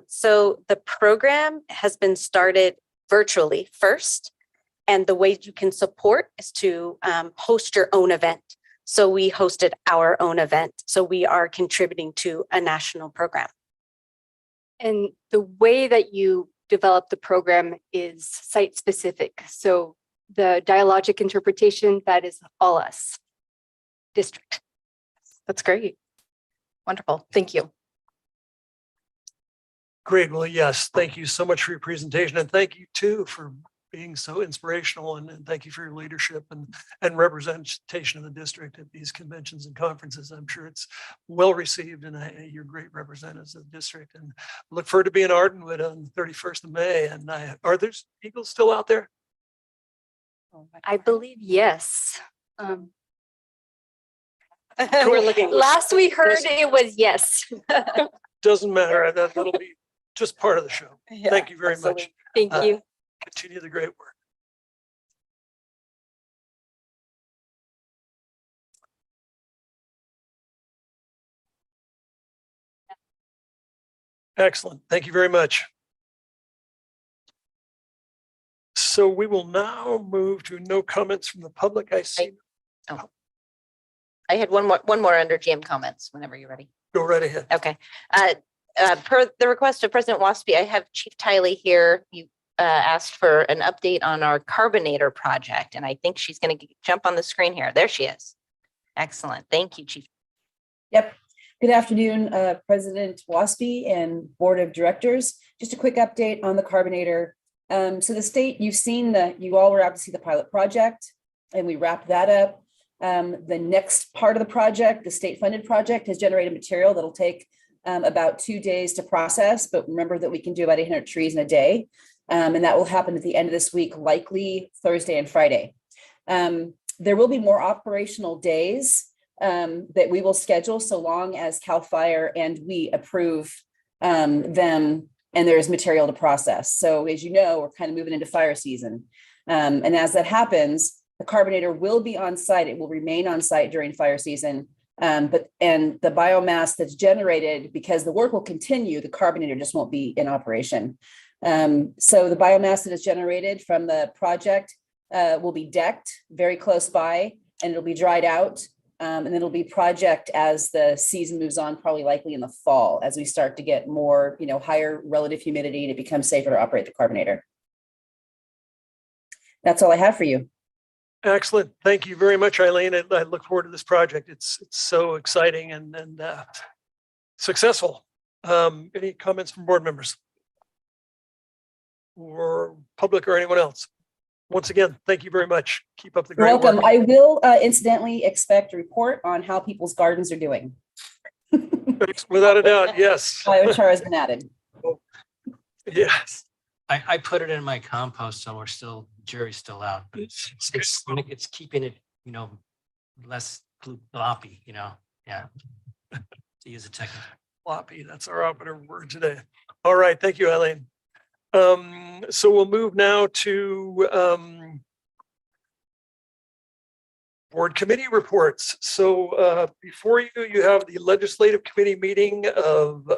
So the program has been started virtually first, and the way you can support is to host your own event. So we hosted our own event. So we are contributing to a national program. And the way that you develop the program is site specific. So the dialogic interpretation, that is all us district. That's great. Wonderful. Thank you. Great. Well, yes, thank you so much for your presentation, and thank you too for being so inspirational, and thank you for your leadership and representation of the district at these conventions and conferences. I'm sure it's well received, and you're great representatives of the district, and look forward to being in Ardenwood on the 31st of May. And are there Eagles still out there? I believe yes. We're looking. Last we heard it was yes. Doesn't matter. That'll be just part of the show. Yeah, Thank you very absolutely. much. Thank you. Continue the great work. Excellent. Thank you very much. So we will now move to no comments from the public. I see. I had one more under GM comments whenever you're ready. Go right ahead. Okay. Per the request of President Waspy, I have Chief Tiley here. You asked for an update on our carbonator project, and I think she's going to jump on the screen here. There she is. Excellent. Thank you, Chief. Yep. Good afternoon, President Waspy and Board of Directors. Just a quick update on the carbonator. So the state, you all were out to see the pilot project, and we wrapped that up. The next part of the project, the state funded project, has generated material that'll take about 2 days to process, but remember that we can do about 800 trees in a day. And that will happen at the end of this week, likely Thursday and Friday. There will be more operational days that we will schedule so long as CAL FIRE and we approve them and there's material to process. So as you know, we're kind of moving into fire season. And as that happens, the carbonator will be on site. It will remain on site during fire season. And the biomass that's generated, because the work will continue, the carbonator just won't be in operation. So the biomass that is generated from the project will be decked very close by, and it'll be dried out. And then it'll be project as the season moves on, probably likely in the fall, as we start to get more, higher relative humidity, and it becomes safer to operate the carbonator. That's all I have for you. Excellent. Thank you very much, Eileen. I look forward to this project. It's so exciting and successful. Any comments from board members or public or anyone else? Once again, thank you very much. Keep up the great Welcome. work. I will incidentally expect a report on how people's gardens are doing. Without a doubt, yes. Biochar has been added. Yes. I put it in my compost, so jury's still out, but it's keeping it, less floppy, yeah. To use a technical. Floppy, that's our operative word today. All right, thank you, Eileen. So we'll move now to board committee reports. So before you have the legislative committee meeting of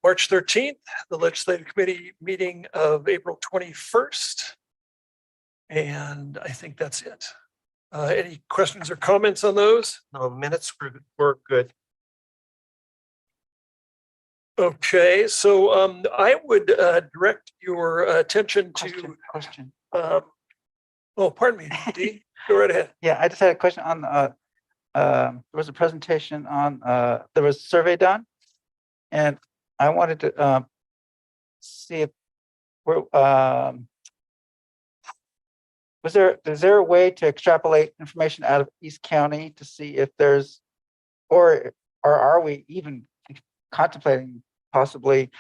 March 13th, the legislative committee meeting of April 21st. And I think that's it. Any questions or comments on those? No, minutes were good. Okay, so I would direct your attention to Question. oh, pardon me, Dee, go right ahead. Yeah, I just had a question on, there was a presentation on, there was a survey done. And I wanted to see if we're, is there a way to extrapolate information out of East County to see if there's, or are we even contemplating possibly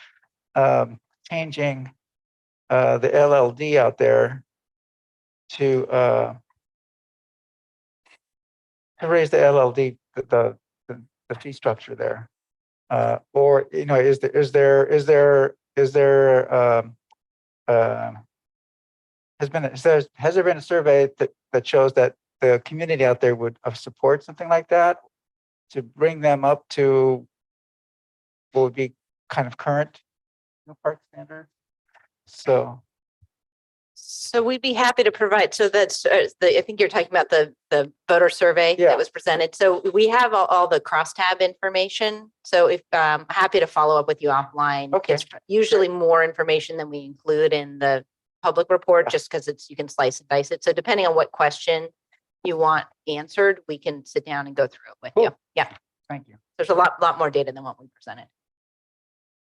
changing the LLD out there to raise the LLD, the fee structure there? Or has there been a survey that shows that the community out there would support something like that to bring them up to what would be kind of current park standard? So we'd be happy to provide, so that's, I think you're talking about the voter survey that was presented. So we have all the crosstab information. So if happy to follow up with you offline. Okay. It's usually more information than we include in the public report, just because you can slice and dice it. So depending on what question you want answered, we can sit down and go through it with you. Yeah. Thank you. There's a lot more data than what we presented.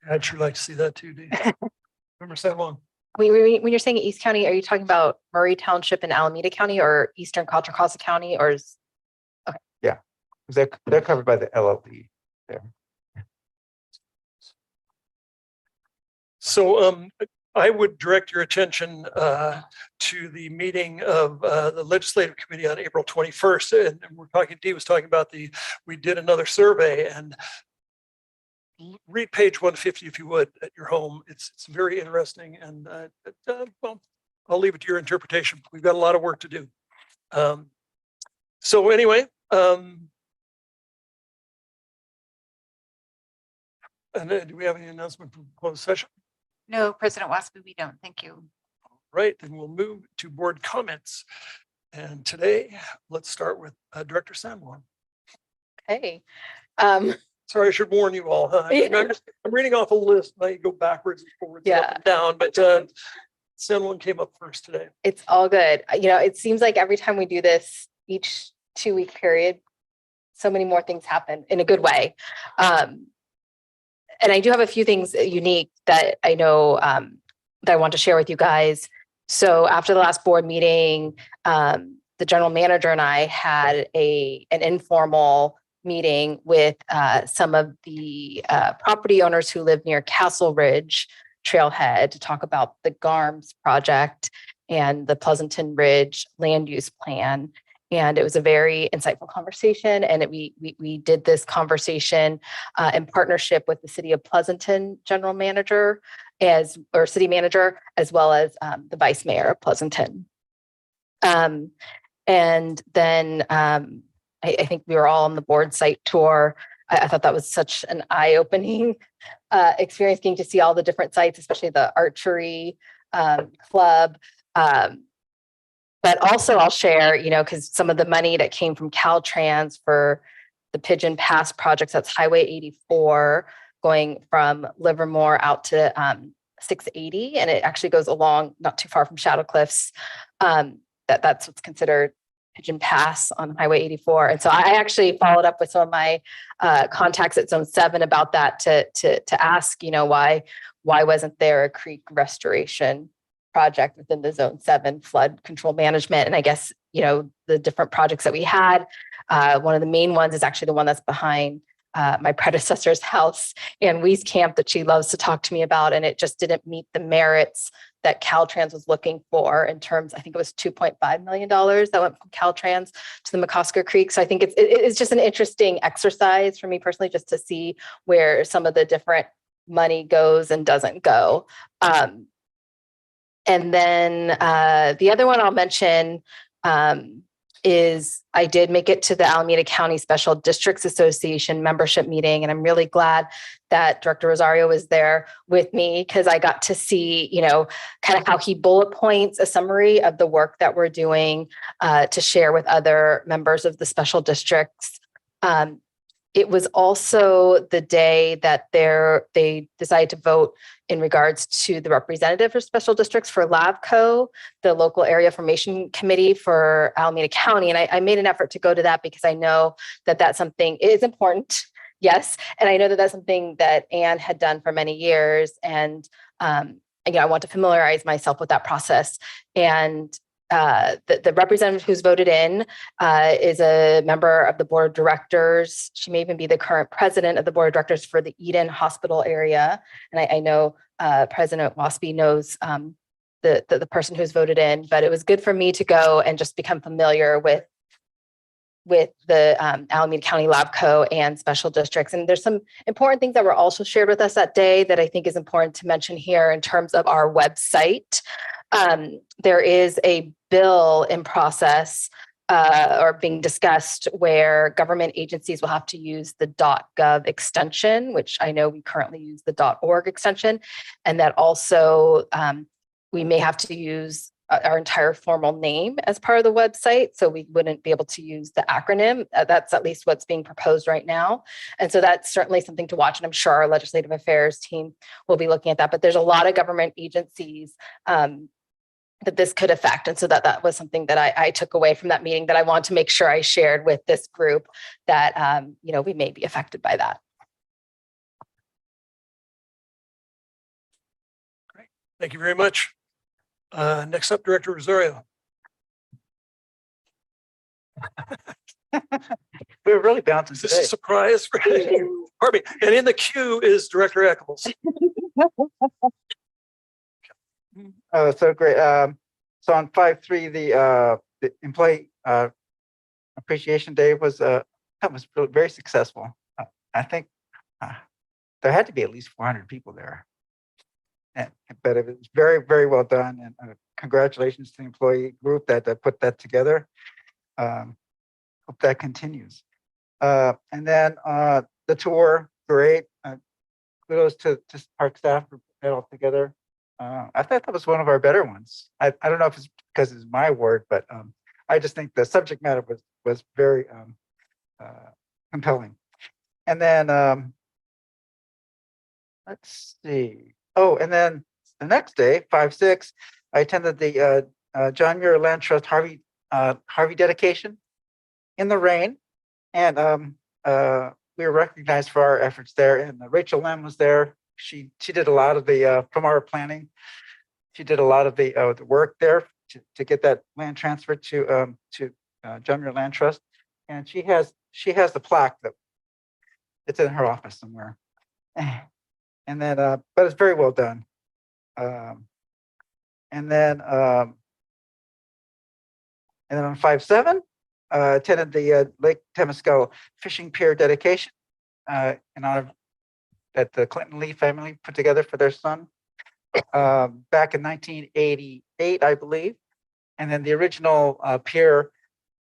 I'd sure like to see that too, Dee. Remember San Juan. When you're saying East County, are you talking about Murray Township and Alameda County or Eastern Contra Costa County or is? Okay. Yeah, because they're covered by the LLD there. So I would direct your attention to the meeting of the legislative committee on April 21st. And we're talking, Dee was talking about we did another survey, and read page 150 if you would at your home. It's very interesting, and well, I'll leave it to your interpretation. We've got a lot of work to do. So anyway, And do we have any announcement from closed session? No, President Wasby, we don't. Thank you. Right, then we'll move to board comments. And today, let's start with Director Sanborn. Hey, Sorry, I should warn you all. Huh? I'm reading off a list. I go backwards and forwards, and up Yeah. and down, but Sanborn came up first today. it's all good. It seems like every time we do this, each 2-week period, so many more things happen in a good way. And I do have a few things unique that I know that I want to share with you guys. So after the last board meeting, the general manager and I had an informal meeting with some of the property owners who live near Castle Ridge Trailhead to talk about the GARMS project and the Pleasanton Ridge land use plan. And it was a very insightful conversation. And we did this conversation in partnership with the City of Pleasanton general manager city manager, as well as the vice mayor of Pleasanton. And then I think we were all on the board site tour. I thought that was such an eye-opening experience, getting to see all the different sites, especially the archery club. But also I'll share, because some of the money that came from Caltrans for the Pigeon Pass projects, that's Highway 84, going from Livermore out to 680. And it actually goes along not too far from Shadow Cliffs. That's what's considered Pigeon Pass on Highway 84. And so I actually followed up with some of my contacts at Zone 7 about that to ask, why wasn't there a creek restoration project within the Zone 7 flood control management? And I guess, the different projects that we had, one of the main ones is actually the one that's behind my predecessor's house and Wees Camp that she loves to talk to me about. And it just didn't meet the merits that Caltrans was looking for in terms, I think it was $2.5 million that went from Caltrans to the McCosker Creek. So I think it's just an interesting exercise for me personally, just to see where some of the different money goes and doesn't go. And then the other one I'll mention is I did make it to the Alameda County Special Districts Association membership meeting. And I'm really glad that Director Rosario was there with me, because I got to see, kind of how he bullet points a summary of the work that we're doing to share with other members of the special districts. It was also the day that they decided to vote in regards to the representative for special districts for LAVCO, the local area formation committee for Alameda County. And I made an effort to go to that because I know that that's something is important. Yes. And I know that that's something that Anne had done for many years. And, I want to familiarize myself with that process. And the representative who's voted in is a member of the board of directors. She may even be the current president of the board of directors for the Eden Hospital area. And I know President Wasby knows the person who's voted in, but it was good for me to go and just become familiar with the Alameda County LAVCO and special districts. And there's some important things that were also shared with us that day that I think is important to mention here in terms of our website. There is a bill in process or being discussed where government agencies will have to use the .gov extension, which I know we currently use the .org extension, and that also we may have to use our entire formal name as part of the website. So we wouldn't be able to use the acronym. That's at least what's being proposed right now. And so that's certainly something to watch. And I'm sure our legislative affairs team will be looking at that. But there's a lot of government agencies that this could affect. And so that was something that I took away from that meeting that I want to make sure I shared with this group that, we may be affected by that. Great. Thank you very much. Next up, Director Rosario. We're really bouncing Is this today. a surprise? Pardon me. And in the queue is Director Eccles. Oh, so great. So on 5/3, the employee appreciation day was really very successful. I think there had to be at least 400 people there. But it was very, very well done. And congratulations to the employee group that put that together. Hope that continues. And then the tour, great. kudos to park staff for putting it all together. I thought that was one of our better ones. I don't know if it's because it's my word, but I just think the subject matter was very compelling. And then let's see. Oh, and then the next day, 5/6, I attended the John Muir Land Trust Harvey dedication in the rain, and we were recognized for our efforts there. And Rachel Lamb was there. She did a lot of the from our planning. She did a lot of the work there to get that land transferred to John Muir Land Trust, and she has the plaque that it's in her office somewhere. And then, but it's very well done. And then on 5/7, attended the Lake Temescal Fishing Pier dedication in honor that the Clinton Lee family put together for their son back in 1988, I believe. And then the original pier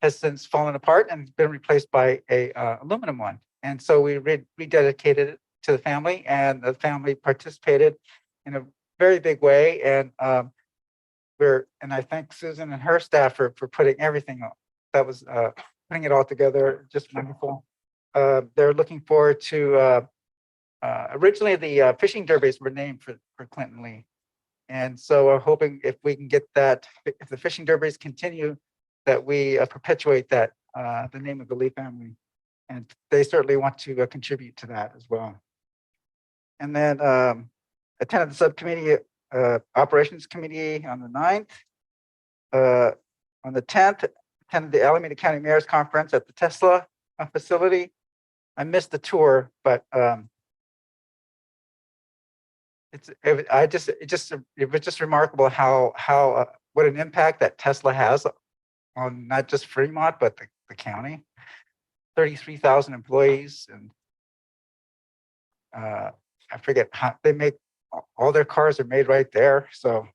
has since fallen apart and been replaced by a aluminum one. And so we rededicated it to the family, and the family participated in a very big way. And I thank Susan and her staff for putting everything up. That was putting it all together, just wonderful. They're looking forward to originally the fishing derbies were named for Clinton Lee. And so we're hoping if we can get that, if the fishing derbies continue, that we perpetuate that, the name of the Lee family. And they certainly want to contribute to that as well. And then attended the subcommittee operations committee on the 9th. On the 10th, attended the Alameda County Mayor's Conference at the Tesla facility. I missed the tour, but it was just remarkable how what an impact that Tesla has on not just Fremont, but the county. 33,000 employees, and I forget how they make all their cars are made right there. So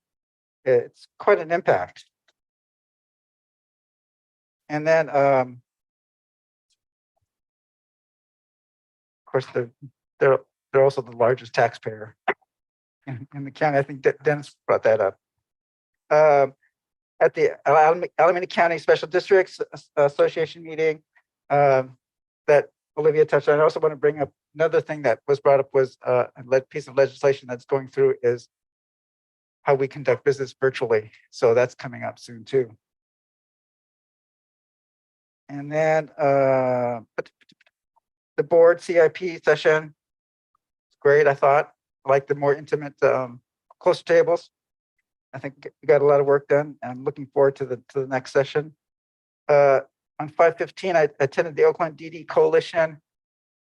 it's quite an impact. And then, of course, they're also the largest taxpayer in the county. I think Dennis brought that up. At the Alameda County Special Districts Association meeting that Olivia touched on, I also want to bring up another thing that was brought up was a piece of legislation that's going through is how we conduct business virtually. So that's coming up soon too. And then the board CIP session, great, I thought. I like the more intimate, closer tables. I think we got a lot of work done. I'm looking forward to the next session. On 5/15, I attended the Oakland DD Coalition.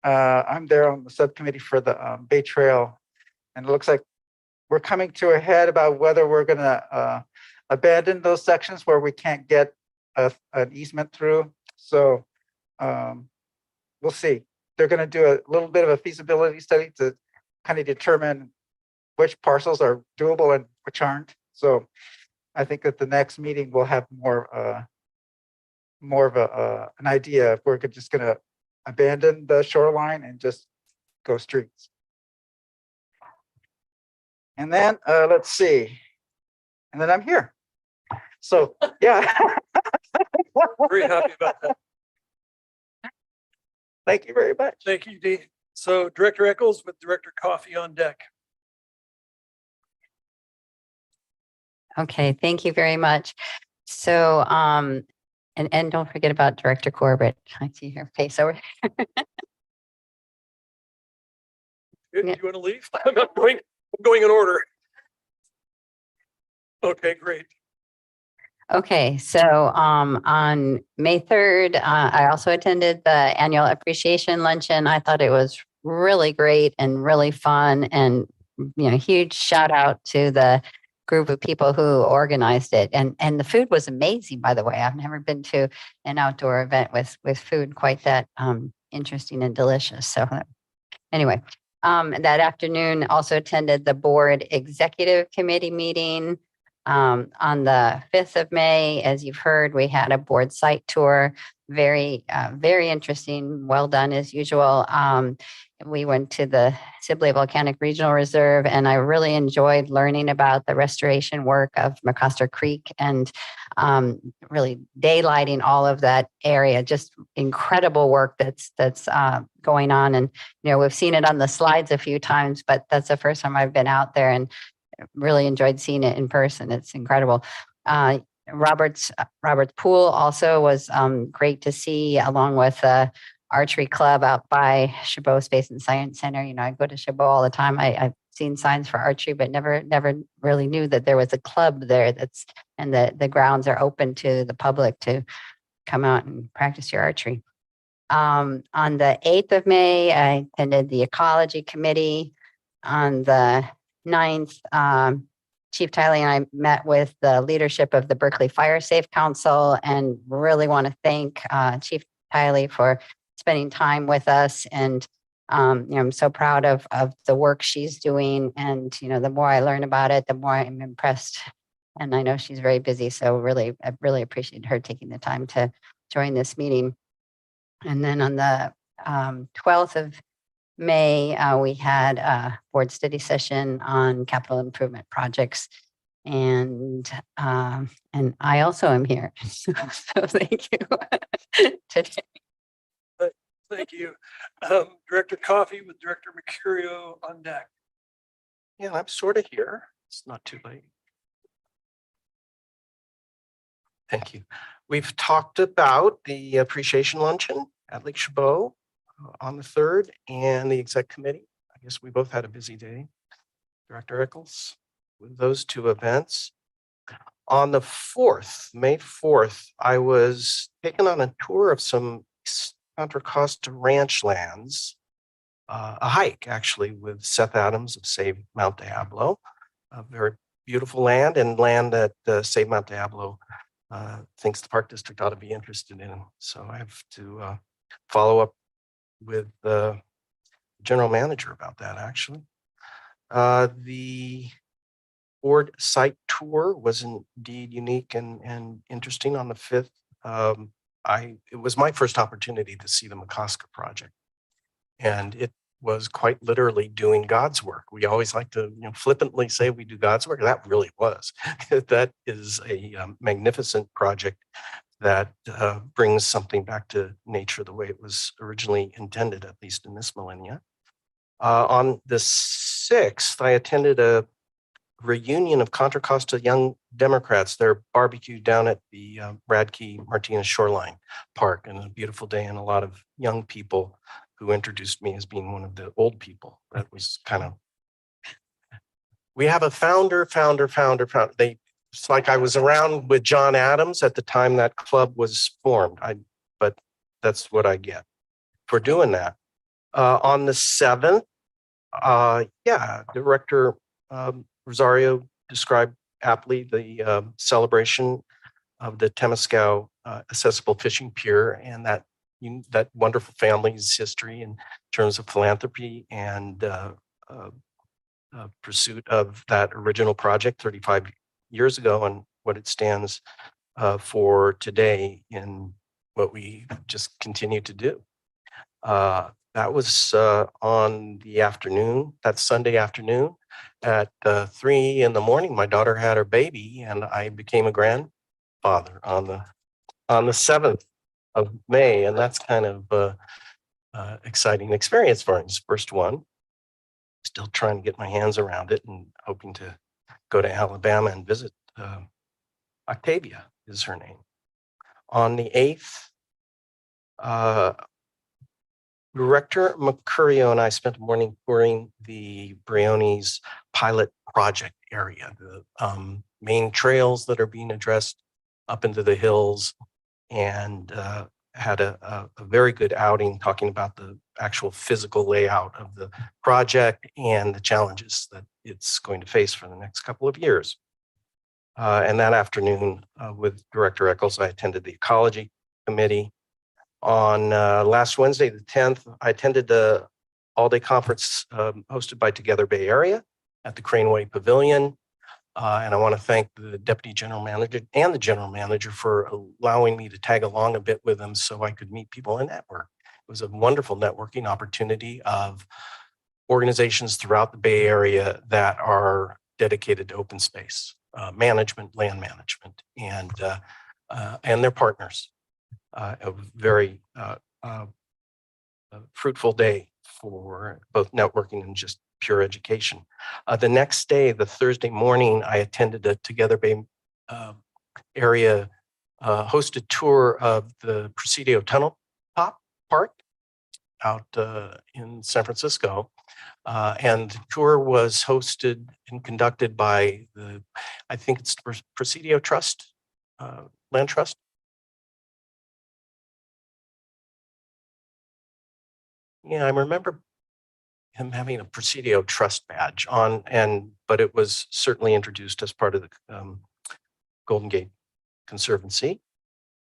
I'm there on the subcommittee for the Bay Trail, and it looks like we're coming to a head about whether we're going to abandon those sections where we can't get an easement through. So we'll see. They're going to do a little bit of a feasibility study to kind of determine which parcels are doable and which aren't. So I think at the next meeting we'll have more of an idea if we're just going to abandon the shoreline and just go streets. And then let's see. And then I'm here. So yeah. Very happy about that. Thank you very much. Thank you, Dee. So Director Eccles with Director Coffey on deck. Okay, thank you very much. So, and don't forget about Director Corbett. I see her face over. Do you want to leave? I'm going in order. Okay, great. Okay, so on May 3rd, I also attended the annual appreciation luncheon. I thought it was really great and really fun, and huge shout out to the group of people who organized it. And the food was amazing, by the way. I've never been to an outdoor event with food quite that interesting and delicious. So anyway, that afternoon also attended the board executive committee meeting. On the 5th of May, as you've heard, we had a board site tour. Very, very interesting. Well done as usual. we went to the Sibley Volcanic Regional Reserve, and I really enjoyed learning about the restoration work of McCoster Creek and really daylighting all of that area. Just incredible work that's going on. And, you know, we've seen it on the slides a few times, but that's the first time I've been out there and really enjoyed seeing it in person. It's incredible. Robert's pool also was great to see, along with archery club out by Chabot Space and Science Center. You know, I go to Chabot all the time. I've seen signs for archery, but never really knew that there was a club there and the grounds are open to the public to come out and practice your archery. On the 8th of May, I attended the Ecology Committee. On the 9th, Chief Tiley and I met with the leadership of the Berkeley Fire Safe Council, and really want to thank Chief Tiley for spending time with us. And you know, I'm so proud of the work she's doing. And, you know, the more I learn about it, the more I'm impressed. And I know she's very busy. So I really appreciate her taking the time to join this meeting. And then on the 12th of May, we had a board study session on capital improvement projects. And I also am here. So thank you today. Thank you. Director Coffey with Director Mercurio on deck. Yeah, I'm sort of here. It's not too late. Thank you. We've talked about the appreciation luncheon at Lake Chabot on the 3rd, and the exec committee. I guess we both had a busy day. Director Eccles, with those two events. On the 4th, May 4th, I was taken on a tour of some Contra Costa ranch lands, a hike actually with Seth Adams of Save Mount Diablo, a very beautiful land, and land that Save Mount Diablo thinks the Park District ought to be interested in. So I have to follow up with the general manager about that, actually. The board site tour was indeed unique and interesting on the 5th. It was my first opportunity to see the McCosker project, and it was quite literally doing God's work. We always like to, flippantly say we do God's work. That really was. That is a magnificent project that brings something back to nature the way it was originally intended, at least in this millennia. On the 6th, I attended a reunion of Contra Costa Young Democrats. Their barbecue down at the Radke Martinez Shoreline Park, and a beautiful day, and a lot of young people who introduced me as being one of the old people. That was kind of, we have a founder. It's like I was around with John Adams at the time that club was formed. But that's what I get for doing that. On the 7th, Director Rosario described aptly the celebration of the Temescal Accessible Fishing Pier, and that wonderful family's history in terms of philanthropy and pursuit of that original project 35 years ago, and what it stands for today in what we just continue to do. That was on the afternoon, that Sunday afternoon at 3 in the morning. My daughter had her baby, and I became a grandfather on the 7th of May, and that's kind of exciting experience for me. It's the first one. Still trying to get my hands around it, and hoping to go to Alabama and visit. Octavia is her name. On the 8th, Director Mercurio and I spent the morning touring the Briones pilot project area, the main trails that are being addressed up into the hills, and had a very good outing talking about the actual physical layout of the project and the challenges that it's going to face for the next couple of years. And that afternoon, with Director Eccles, I attended the Ecology Committee. On last Wednesday, the 10th, I attended the all-day conference hosted by Together Bay Area at the Craneway Pavilion. And I want to thank the Deputy General Manager and the General Manager for allowing me to tag along a bit with them so I could meet people and network. was a wonderful networking opportunity of organizations throughout the Bay Area that are dedicated to open space management, land management, and their partners. A very fruitful day for both networking and just pure education. The next day, the Thursday morning, I attended a Together Bay area hosted tour of the Presidio Tunnel Top Park out in San Francisco. And the tour was hosted and conducted by I think it's Presidio Trust, Land Trust. Yeah, I remember him having a Presidio Trust badge on, but it was certainly introduced as part of the Golden Gate Conservancy.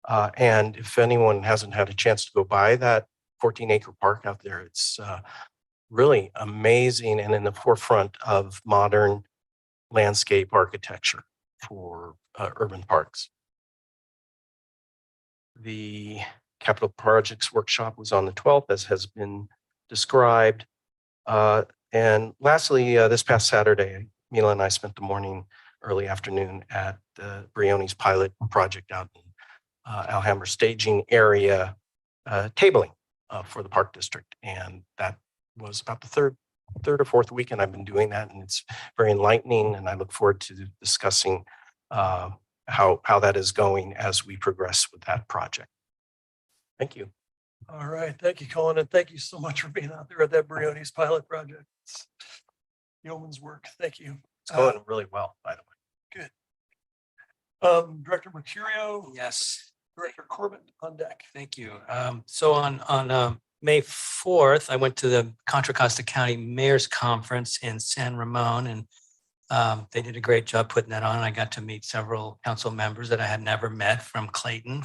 And if anyone hasn't had a chance to go by that 14-acre park out there, it's really amazing and in the forefront of modern landscape architecture for urban parks. The Capital Projects Workshop was on the 12th, as has been described. And lastly, this past Saturday, Mila and I spent the morning, early afternoon at the Brioni's pilot project out in Alhambra staging area, tabling for the Park District. And that was about the third or fourth weekend I've been doing that. And it's very enlightening. And I look forward to discussing how that is going as we progress with that project. Thank you. All right. Thank you, Colin. And thank you so much for being out there at that Brioni's pilot project. It's yeoman's work. Thank you. It's going really well, by the way. Good. Director Mercurio. Yes. Director Corbett on deck. Thank you. So on May 4th, I went to the Contra Costa County Mayor's Conference in San Ramon, and they did a great job putting that on. I got to meet several council members that I had never met from Clayton.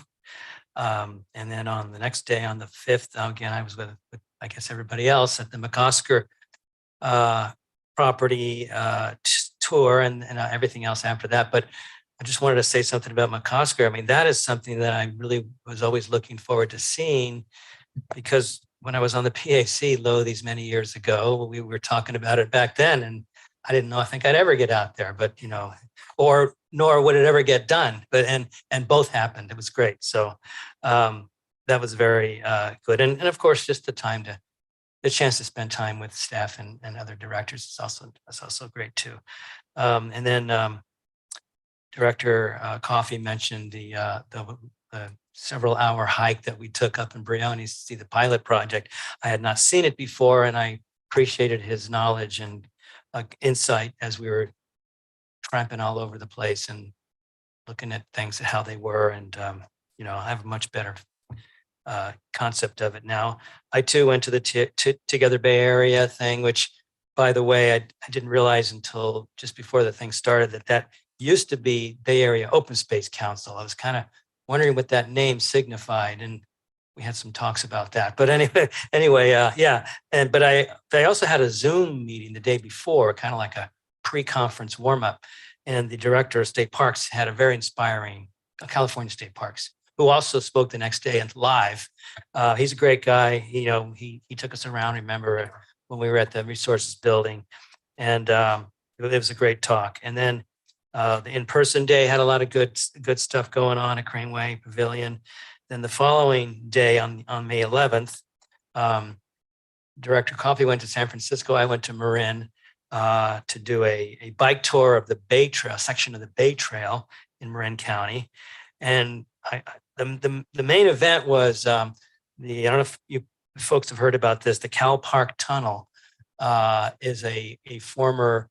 And then on the next day, on the 5th, again, I was with I guess everybody else at the McOsker property tour and everything else after that. But I just wanted to say something about McOsker. I mean, that is something that I really was always looking forward to seeing, because when I was on the PAC these many years ago, we were talking about it back then, and I didn't think I'd ever get out there, but nor would it ever get done. But and both happened. It was great. So that was very good. And of course, just the chance to spend time with staff and other directors is also great too. And then Director Coffey mentioned the several-hour hike that we took up in Brioni to see the pilot project. I had not seen it before, and I appreciated his knowledge and insight as we were tramping all over the place and looking at things, how they were. And, I have a much better concept of it now. I too went to the Together Bay Area thing, which, by the way, I didn't realize until just before the thing started that used to be Bay Area Open Space Council. I was kind of wondering what that name signified, and we had some talks about that. But anyway, yeah. But I also had a Zoom meeting the day before, kind of like a pre-conference warm-up, and the director of state parks had a very inspiring California State Parks, who also spoke the next day and live. He's a great guy. He took us around. Remember when we were at the resources building, and it was a great talk. And then the in-person day had a lot of good stuff going on at Craneway Pavilion. Then the following day on May 11th, Director Coffey went to San Francisco. I went to Marin to do a bike tour of the Bay Trail, section of the Bay Trail in Marin County. And the main event was I don't know if you folks have heard about this. The Cal Park Tunnel is a former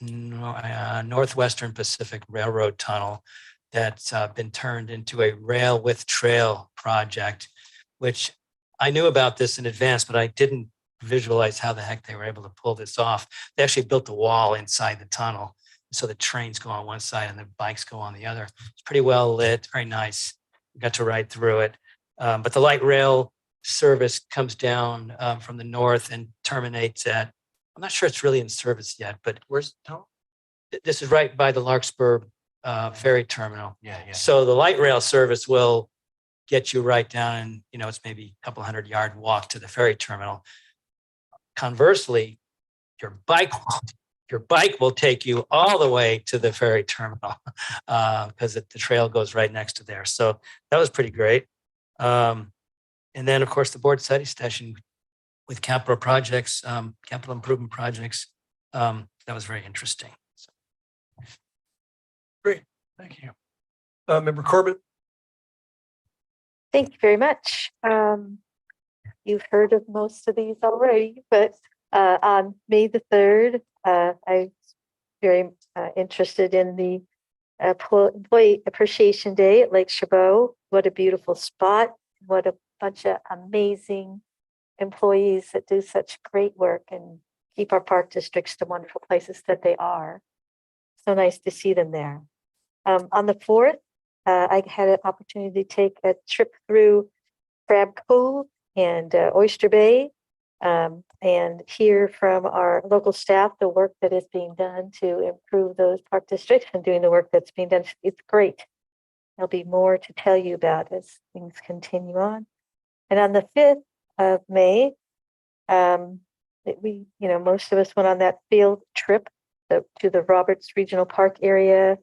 Northwestern Pacific Railroad tunnel that's been turned into a rail with trail project, which I knew about this in advance, but I didn't visualize how the heck they were able to pull this off. They actually built a wall inside the tunnel, so the trains go on one side and the bikes go on the other. It's pretty well lit, very nice. We got to ride through it. But the light rail service comes down from the north and terminates at, I'm not sure it's really in service yet, but Where's the tunnel? This is right by the Larkspur ferry terminal. Yeah. So the light rail service will get you right down and, it's maybe a couple 100-yard walk to the ferry terminal. Conversely, your bike will take you all the way to the ferry terminal because the trail goes right next to there. So that was pretty great. And then, of course, the board study session with capital projects, capital improvement projects. That was very interesting. Great, thank you. Member Corbett? Thank you very much. You've heard of most of these already, but on May the 3rd, I was very interested in the Employee Appreciation Day at Lake Chabot. What a beautiful spot. What a bunch of amazing employees that do such great work and keep our park districts the wonderful places that they are. So nice to see them there. On the 4th, I had an opportunity to take a trip through Crab Cove and Oyster Bay and hear from our local staff the work that is being done to improve those park districts and doing the work that's being done. It's great. There'll be more to tell you about as things continue on. And on the 5th of May, most of us went on that field trip to the Roberts Regional Park area,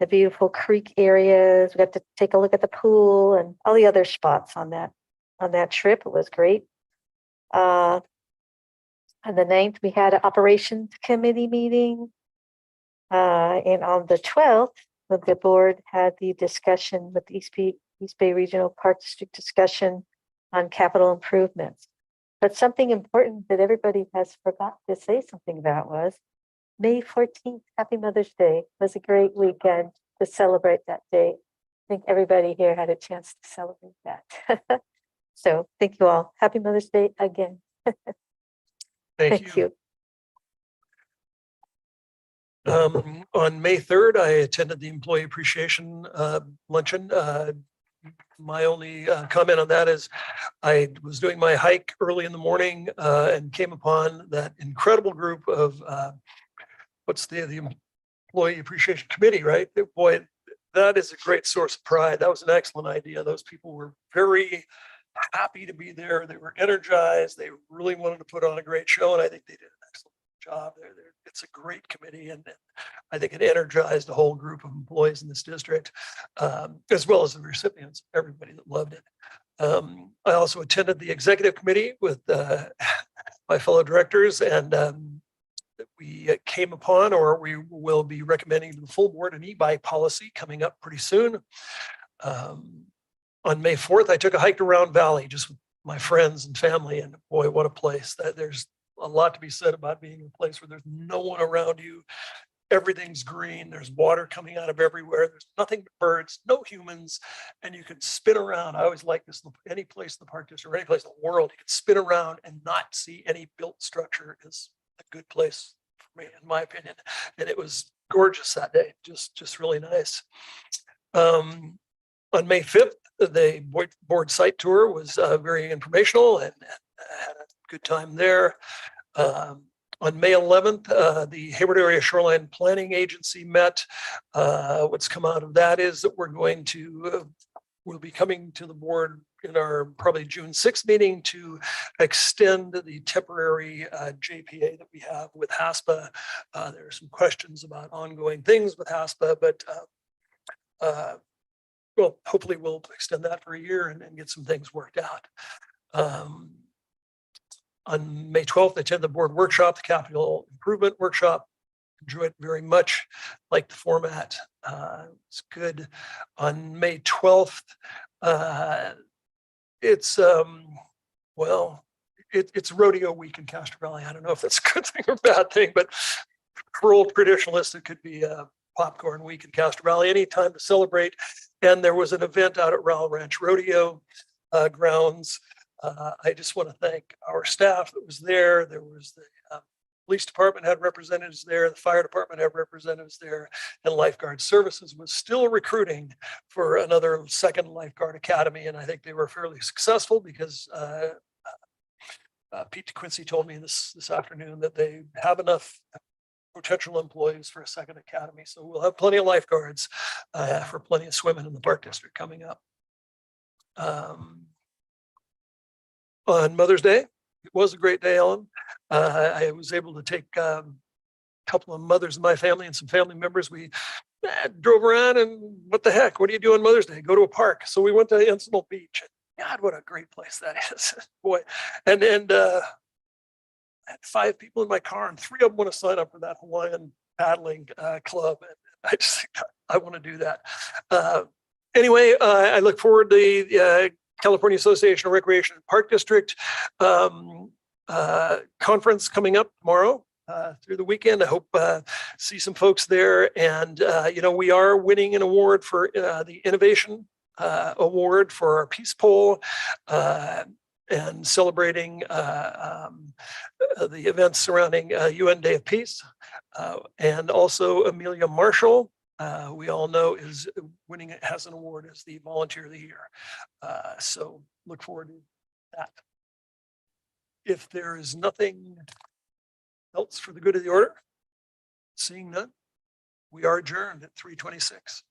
the beautiful creek areas. We got to take a look at the pool and all the other spots on that trip. It was great. On the 9th, we had an operations committee meeting. And on the 12th, the board had the discussion with the East Bay Regional Park District discussion on capital improvements. But something important that everybody has forgot to say something about was May 14th, Happy Mother's Day, was a great weekend to celebrate that day. I think everybody here had a chance to celebrate that. So thank you all. Happy Mother's Day again. Thank you. On May 3rd, I attended the Employee Appreciation Luncheon. My only comment on that is I was doing my hike early in the morning and came upon that incredible group of what's the Employee Appreciation Committee, right? Boy, that is a great source of pride. That was an excellent idea. Those people were very happy to be there. They were energized. They really wanted to put on a great show, and I think they did an excellent job there. It's a great committee, and I think it energized a whole group of employees in this district, as well as the recipients, everybody that loved it. I also attended the executive committee with my fellow directors, and we came upon, or we will be recommending to the full board, an e-bike policy coming up pretty soon. On May 4th, I took a hike to Round Valley just with my friends and family, and boy, what a place. There's a lot to be said about being in a place where there's no one around you. Everything's green. There's water coming out of everywhere. There's nothing but birds, no humans, and you can spin around. I always like this. Any place in the park district or any place in the world, you can spin around and not see any built structure is a good place for me, in my opinion. And it was gorgeous that day. Just really nice. On May 5th, the board site tour was very informational and had a good time there. On May 11th, the Hayward Area Shoreline Planning Agency met. What's come out of that is that we'll be coming to the board in our probably June 6th meeting to extend the temporary JPA that we have with HASPA. There are some questions about ongoing things with HASPA, but well, hopefully we'll extend that for a year and get some things worked out. On May 12th, I attended the board workshop, the capital improvement workshop. Enjoyed very much, like the format. It's good. On May 12th, it's rodeo week in Castro Valley. I don't know if that's a good thing or bad thing, but for old traditionalists, it could be a popcorn week in Castro Valley, any time to celebrate. And there was an event out at Rowell Ranch Rodeo grounds. I just want to thank our staff that was there. There was the police department had representatives there, the fire department had representatives there, and Lifeguard Services was still recruiting for another second lifeguard academy. And I think they were fairly successful because Pete DeQuincy told me this afternoon that they have enough potential employees for a second academy. So we'll have plenty of lifeguards for plenty of swimming in the park district coming up. On Mother's Day. It was a great day, Ellen. I was able to take a couple of mothers in my family and some family members. We drove around and what the heck, what do you do on Mother's Day? Go to a park. So we went to Encinal Beach. God, what a great place that is. Boy. And I had 5 people in my car and 3 of them want to sign up for that Hawaiian paddling club. And I just think I want to do that. Anyway, I look forward to the California Association of Recreation and Park District conference coming up tomorrow through the weekend. I hope see some folks there. And, you know, we are winning an award for the Innovation Award for our Peace Poll and celebrating the events surrounding UN Day of Peace. And also Amelia Marshall, we all know is winning, has an award as the Volunteer of the Year. So look forward to that. If there is nothing else for the good of the order, seeing none, we are adjourned at 3:26.